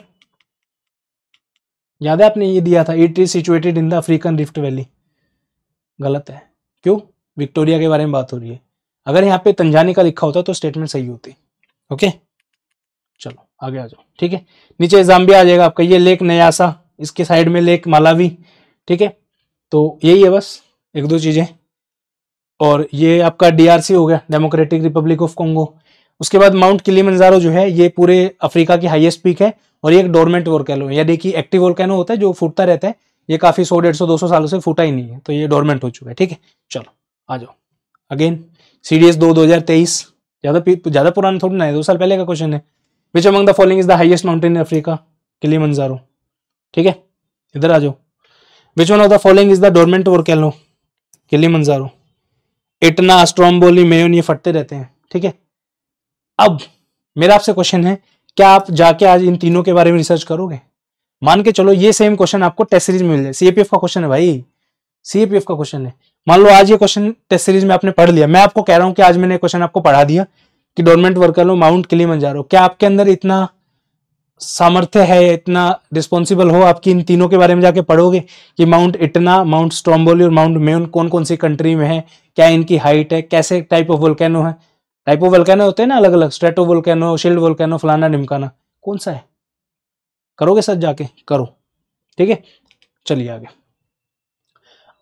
याद है आपने ये दिया था, it is situated in the African rift valley, गलत है, क्यों, विक्टोरिया के बारे में बात हो रही है, अगर यहाँ पे तंजानी का लिखा होता तो स्टेटमेंट सही होती। ओके, चलो आगे आ जाओ। ठीक है, नीचे जाम्बिया आ जाएगा आपका, ये लेक नयासा, इसके साइड में लेक मालावी। ठीक है, तो यही है बस 1-2 चीजें, और ये आपका डीआरसी हो गया, डेमोक्रेटिक रिपब्लिक ऑफ कॉन्गो। उसके बाद माउंट किलिमंजारो जो है ये पूरे अफ्रीका की हाईएस्ट पीक है, और ये एक डोरमेंट वोल्केनो है, यानी कि एक्टिव वोल्केनो होता है जो फूटता रहता है, ये काफी 100, 150, 200 सालों से फूटा ही नहीं है, तो ये डोरमेंट हो चुका है। ठीक है, चलो आ जाओ अगेन, सीडीएस 2023, ज्यादा पुराना थोड़ी ना है, 2 साल पहले का क्वेश्चन है। Which among the following is the highest mountain in Africa, Kilimanjaro. ठीक है, इधर आ जाओ, which one of the following is the dormant volcano, Kilimanjaro. Etna, Stromboli, Mayon, ये फटते रहते हैं। ठीक है, अब मेरा आपसे क्वेश्चन है, क्या आप जाके आज इन तीनों के बारे में रिसर्च करोगे? मान के चलो ये सेम क्वेश्चन आपको टेस्ट सीरीज में मिल जाए, सीएपीएफ का क्वेश्चन है भाई, सीएपीएफ का क्वेश्चन है। मान लो आज ये क्वेश्चन टेस्ट सीरीज में आपने पढ़ लिया, मैं आपको कह रहा हूं कि आज मैंने क्वेश्चन आपको पढ़ा दिया कि डोरमेंट वोल्केनो माउंट किलिमंजारो, क्या आपके अंदर इतना सामर्थ्य है, इतना रिस्पॉन्सिबल हो आपकी इन तीनों के बारे में जाके पढ़ोगे कि माउंट इटना, माउंट स्ट्रोम्बोली और माउंट मेयोन कौन कौन सी कंट्री में है, क्या इनकी हाइट है, कैसे टाइप ऑफ वोल्केनो है, टाइप ऑफ वोल्केनो होते हैं ना अलग अलग, स्ट्रेटो वोल्केनो, शिल्ड वोल्केनो, फलाना ढिमकाना, कौन सा है, करोगे सर जाके, करो। ठीक है, चलिए आगे।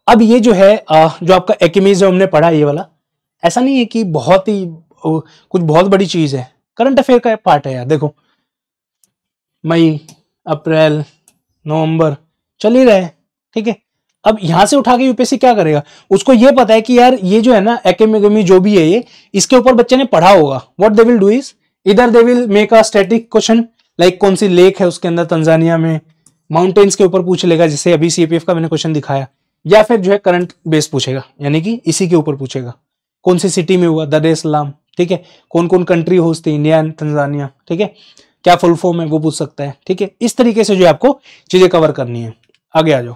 अब ये जो है जो आपका एकिमीज जो हमने पढ़ा ये वाला, ऐसा नहीं है कि बहुत ही कुछ बहुत बड़ी चीज है, करंट अफेयर का पार्ट है यार। देखो मई, अप्रैल, नवंबर चल ही रहे। ठीक है, अब यहां से उठा के यूपीएससी क्या करेगा, उसको ये पता है कि यार ये जो है ना एकेडमी जो भी है ये, इसके ऊपर बच्चे ने पढ़ा होगा। What they will do is, इधर they will make a static question like कौन सी लेक है उसके अंदर तंजानिया में, माउंटेन्स के ऊपर पूछ लेगा जैसे अभी सीपीएफ का मैंने क्वेश्चन दिखाया, या फिर जो है करंट बेस पूछेगा, यानी कि इसी के ऊपर पूछेगा, कौन सी सिटी में हुआ, दर एस सलाम। ठीक है, कौन कौन कंट्री होस्ट थी, इंडिया एंड तंजानिया। ठीक है, क्या फुल फॉर्म है वो पूछ सकता है। ठीक है, इस तरीके से जो है आपको चीजें कवर करनी है। आगे आ जाओ,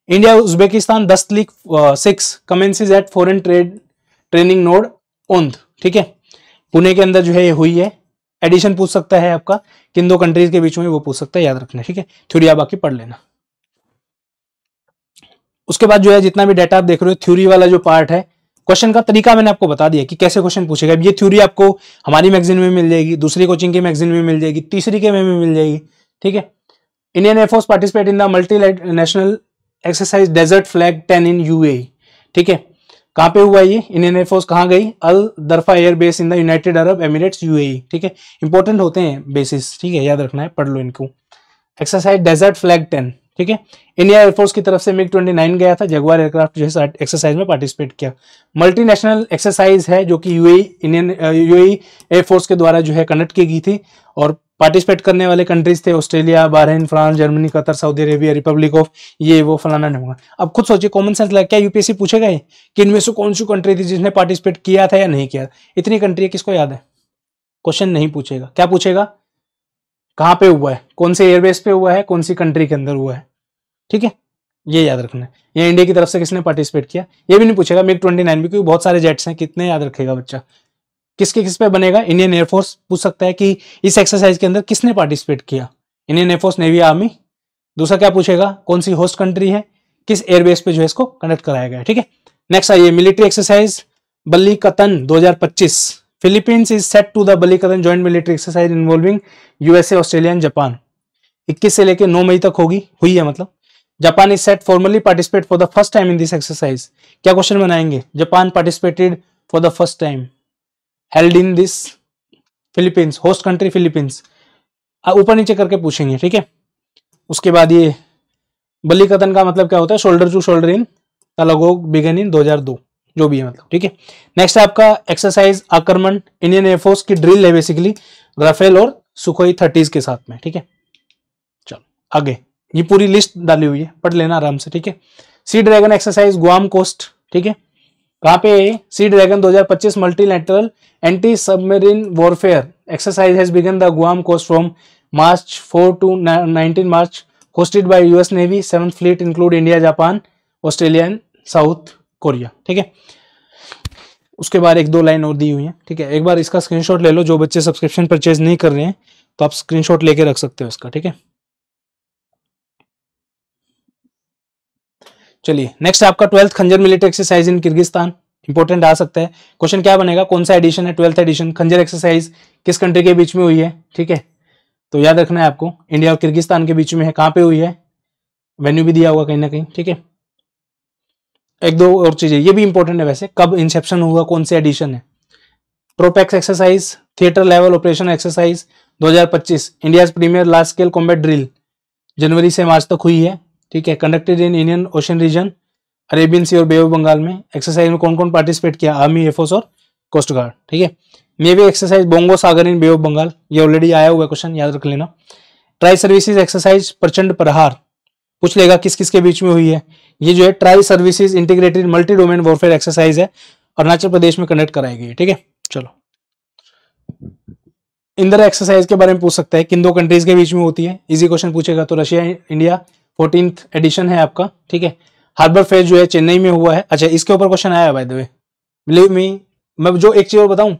India Uzbekistan 10/6 commences at foreign training node Aundh. ठीक है, पुणे के अंदर जो है ये हुई है, एडिशन पूछ सकता है आपका, किन 2 कंट्रीज के बीच में वो पूछ सकता है, याद रखना। ठीक है, थ्योरी आप बाकी पढ़ लेना। उसके बाद जो है जितना भी डाटा आप देख रहे हो, थ्योरी वाला जो पार्ट है, क्वेश्चन का तरीका मैंने आपको बता दिया कि कैसे क्वेश्चन पूछेगा। अब ये थ्योरी आपको हमारी मैगजीन में मिल जाएगी, दूसरी कोचिंग की मैगजीन में मिल जाएगी, तीसरी के में मिल जाएगी। ठीक है, Indian air force participate in the multi national exercise desert flag 10 in UAE. ठीक है, कहाँ पे हुआ ये इंडियन एयरफोर्स कहाँ गई? अल दरफा air base in the United Arab Emirates UAE. ठीक है, इंपॉर्टेंट होते हैं बेसिस, ठीक है, याद रखना है, पढ़ लो इनको। एक्सरसाइज डेजर्ट फ्लैग 10, ठीक है, इंडिया एयरफोर्स की तरफ से मिग 29 गया था, जगुआर एयरक्राफ्ट जो है एक्सरसाइज में पार्टिसिपेट किया। मल्टीनेशनल एक्सरसाइज है जो कि यूएई एयरफोर्स के द्वारा जो है कंडक्ट की गई थी, और पार्टिसिपेट करने वाले कंट्रीज थे Australia, Bahrain, France, Germany, Qatar, Saudi Arabia, Republic of ये वो फलाना नहीं होगा। अब खुद सोचिए, कॉमन सेंस लगा, क्या यूपीएससी पूछेगा कि इनमें से कौन सी कंट्री थी जिसने पार्टिसिपेट किया था या नहीं किया? इतनी कंट्री किसको याद है? क्वेश्चन नहीं पूछेगा, क्या पूछेगा? कहाँ पे हुआ है, कौन से एयरबेस पे हुआ है, कौन सी कंट्री के अंदर हुआ है, ठीक है, ये याद रखना है। या इंडिया की तरफ से किसने पार्टिसिपेट किया, ये भी नहीं पूछेगा। मिग 29 भी, क्योंकि बहुत सारे जेट्स हैं, कितने याद रखेगा बच्चा? किसके किस पे बनेगा? इंडियन एयरफोर्स पूछ सकता है कि इस एक्सरसाइज के अंदर किसने पार्टिसिपेट किया, इंडियन एयरफोर्स, नेवी, आर्मी। दूसरा क्या पूछेगा? कौन सी होस्ट कंट्री है, किस एयरबेस पे जो है इसको कंडक्ट कराया गया है, ठीक है। नेक्स्ट आइए, military exercise Balikatan 2025। Philippines is set to the Balikatan joint military exercise involving USA, Australia and Japan. 21 से लेकर 9 मई तक हुई है मतलब। Japan is set formally participate for the first time in this exercise. क्या क्वेश्चन बनाएंगे? Japan participated for the first time, held in this Philippines, host country Philippines. ऊपर नीचे करके पूछेंगे, ठीक है। उसके बाद ये बल्लीकतन का मतलब क्या होता है? Shoulder to shoulder in Tagalog began in 2002, जो भी है मतलब, ठीक है। नेक्स्ट है आपका एक्सरसाइज आक्रमण, इंडियन एयरफोर्स की ड्रिल है बेसिकली, राफेल और सुखोई 30s के साथ में, ठीक है। चलो आगे, ये पूरी लिस्ट डाली हुई है, पढ़ लेना आराम से, ठीक है। Sea dragon exercise Guam coast, ठीक है, कहां पे? Sea dragon 2025 multilateral anti submarine warfare exercise has begun the Guam coast from March 4 to 19 March, hosted by US navy, 7th fleet include India, Japan, Australia and South Korea, ठीक है। उसके बाद एक दो लाइन और दी हुई है, ठीक है। एक बार इसका स्क्रीनशॉट ले लो, जो बच्चे सब्सक्रिप्शन परचेज नहीं कर रहे हैं तो आप स्क्रीनशॉट लेके रख सकते हो इसका, ठीक है। चलिए नेक्स्ट आपका 12th Khanjar military exercise in Kyrgyzstan, important आ सकता है क्वेश्चन। क्या बनेगा? कौन सा एडिशन है? 12th addition. खंजर एक्सरसाइज किस कंट्री के बीच में हुई है, ठीक है, तो याद रखना है आपको, इंडिया और किर्गिस्तान के बीच में है। कहां पे हुई है? वेन्यू भी दिया होगा कहीं ना कहीं, ठीक है। एक दो और चीजें ये भी इंपॉर्टेंट है वैसे, कब इंसेप्शन हुआ, कौन से एडिशन है। Tropex exercise theatre level operation exercise 2025, India premier large scale combat drill, जनवरी से मार्च तक हुई है, ठीक है। Conducted in Indian Ocean region, Arabian Sea और बे ऑफ बंगाल में। एक्सरसाइज में कौन कौन पार्टिसिपेट किया? आर्मी, एयरफोर्स और कोस्ट गार्ड, ठीक है। Navy exercise Bongo Sagar in Bay of Bengal, ये ऑलरेडी आया हुआ क्वेश्चन, याद रख लेना। ट्राई सर्विसेज एक्सरसाइज प्रचंड प्रहार, पूछ लेगा किस किस के बीच में हुई है। ये जो है tri services integrated multi domain warfare exercise है, अरुणाचल प्रदेश में कंडक्ट कराई गई है, ठीक है। चलो, इंदिरा एक्सरसाइज के बारे में पूछ सकता है, किन दो कंट्रीज के बीच में होती है? इजी क्वेश्चन पूछेगा तो रशिया इंडिया, 14th एडिशन है आपका, ठीक है। हार्बर फेयर जो है चेन्नई में हुआ है। अच्छा, इसके ऊपर क्वेश्चन आया by the way, believe me. मैं जो एक चीज और बताऊं,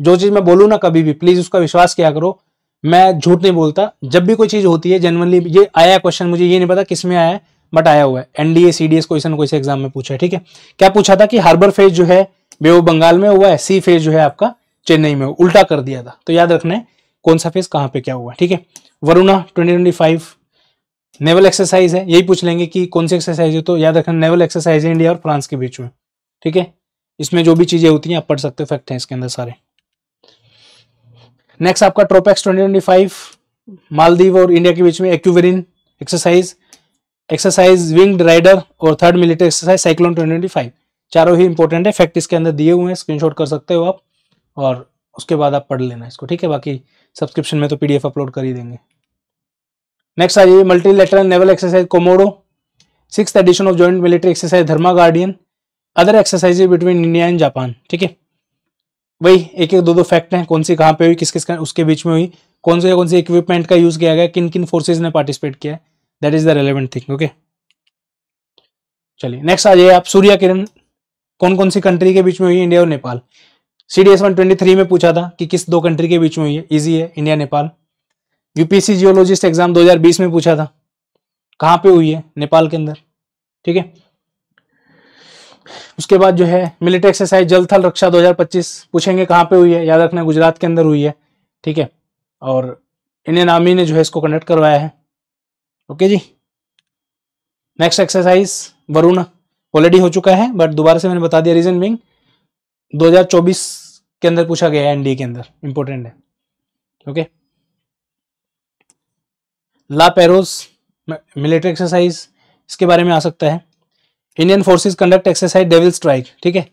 जो चीज मैं बोलूं ना कभी भी प्लीज उसका विश्वास किया करो, मैं झूठ नहीं बोलता। जब भी कोई चीज होती है जनरली, ये आया क्वेश्चन, मुझे ये नहीं पता किस में आया है बट आया हुआ है, एनडीए सीडीएस कोई से एग्जाम में पूछा है, ठीक है। क्या पूछा था कि हार्बर फेज जो है बे ऑफ बंगाल में हुआ है, सी फेज जो है आपका चेन्नई में, उल्टा कर दिया था, तो याद रखना है कौन सा फेज कहां पे क्या हुआ, ठीक है। वरुणा 2025 नेवल एक्सरसाइज है, यही पूछ लेंगे कि कौन सी एक्सरसाइज है, तो याद रखना नेवल एक्सरसाइज है इंडिया और फ्रांस के बीच में, ठीक है। इसमें जो भी चीजें होती हैं आप पढ़ सकते हो, फैक्ट है इसके अंदर सारे। नेक्स्ट आपका ट्रोपैक्स 2025 मालदीव और इंडिया के बीच में एक्यूवेरिन एक्सरसाइज विंग्ड राइडर और थर्ड मिलिट्री एक्सरसाइज साइक्लोन 2025, चारों ही इंपॉर्टेंट है, फैक्ट इसके अंदर दिए हुए हैं, स्क्रीनशॉट कर सकते हो आप और उसके बाद आप पढ़ लेना इसको, ठीक है। बाकी सब्सक्रिप्शन में तो पीडीएफ अपलोड कर ही देंगे। नेक्स्ट आ जाइए multilateral naval exercise Komodo, 6th edition of joint military exercise Dharma guardian, other exercise between India and Japan, ठीक है। वही एक एक दो दो फैक्ट हैं, कौन सी कहां पे हुई, किस किस उसके बीच में हुई, कौन से इक्विपमेंट का यूज किया गया, किन किन फोर्सेज ने पार्टिसिपेट किया, that is the relevant thing, okay. चलिए नेक्स्ट आ जाइए आप, सूर्य किरण कौन कौन सी कंट्री के बीच में हुई, इंडिया और नेपाल। CDS 123 में पूछा था कि किस दो कंट्री के बीच में हुई है, इजी है, India Nepal. UPSC geologist exam 2020 में पूछा था, कहां पे हुई है, नेपाल के अंदर, ठीक है। उसके बाद जो है मिलिट्री एक्सरसाइज जल थल रक्षा 2025 पूछेंगे कहां पे हुई है, याद रखना गुजरात के अंदर हुई है, ठीक है। और इंडियन आर्मी ने जो है इसको कंडक्ट करवाया है, ओके जी। नेक्स्ट एक्सरसाइज वरुण ऑलरेडी हो चुका है, बट दोबारा से मैंने बता दिया, रीजन बिंग 2024 के अंदर पूछा गया है, एनडीए के अंदर, इंपॉर्टेंट है। ओके, ला पेरोस मिलिट्री एक्सरसाइज, इसके बारे में आ सकता है। Indian forces conduct exercise devil strike, ठीक है।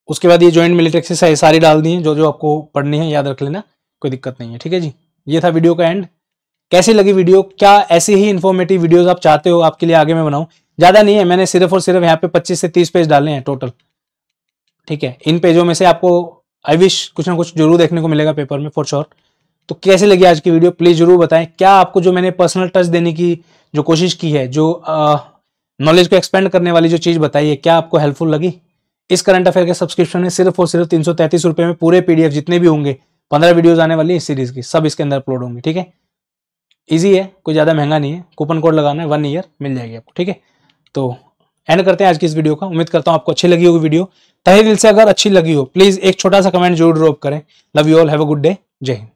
उसके बाद ये जॉइंट मिलिट्री एक्सरसाइज सारी डाल दी है, जो जो आपको पढ़नी है याद रख लेना, कोई दिक्कत नहीं है, ठीक है जी। ये था वीडियो का एंड। कैसी लगी वीडियो? क्या ऐसी ही इन्फॉर्मेटिव वीडियोस आप चाहते हो आपके लिए आगे मैं बनाऊं? ज्यादा नहीं है, मैंने सिर्फ और सिर्फ यहाँ पे 25 से 30 पेज डाले हैं टोटल, ठीक है। इन पेजों में से आपको आई विश कुछ ना कुछ जरूर देखने को मिलेगा पेपर में फॉर श्योर। तो कैसी लगी आज की वीडियो प्लीज जरूर बताएं। क्या आपको जो मैंने पर्सनल टच देने की जो कोशिश की है, जो नॉलेज को एक्सपेंड करने वाली जो चीज बताई है, क्या आपको हेल्पफुल लगी? इस करंट अफेयर के सब्सक्रिप्शन में सिर्फ और सिर्फ 333 रुपए में पूरे पीडीएफ जितने भी होंगे, 15 वीडियोज आने वाली इस सीरीज की, सब इसके अंदर अपलोड होंगे, ठीक है। इजी है, कोई ज्यादा महंगा नहीं है, कूपन कोड लगाना है, 1 ईयर मिल जाएगी आपको, ठीक है। तो एंड करते हैं आज की इस वीडियो का। उम्मीद करता हूं आपको अच्छी लगी होगी वीडियो। तहे दिल से अगर अच्छी लगी हो प्लीज एक छोटा सा कमेंट जरूर ड्रॉप करें। Love you all, have a good day, जय हिंद।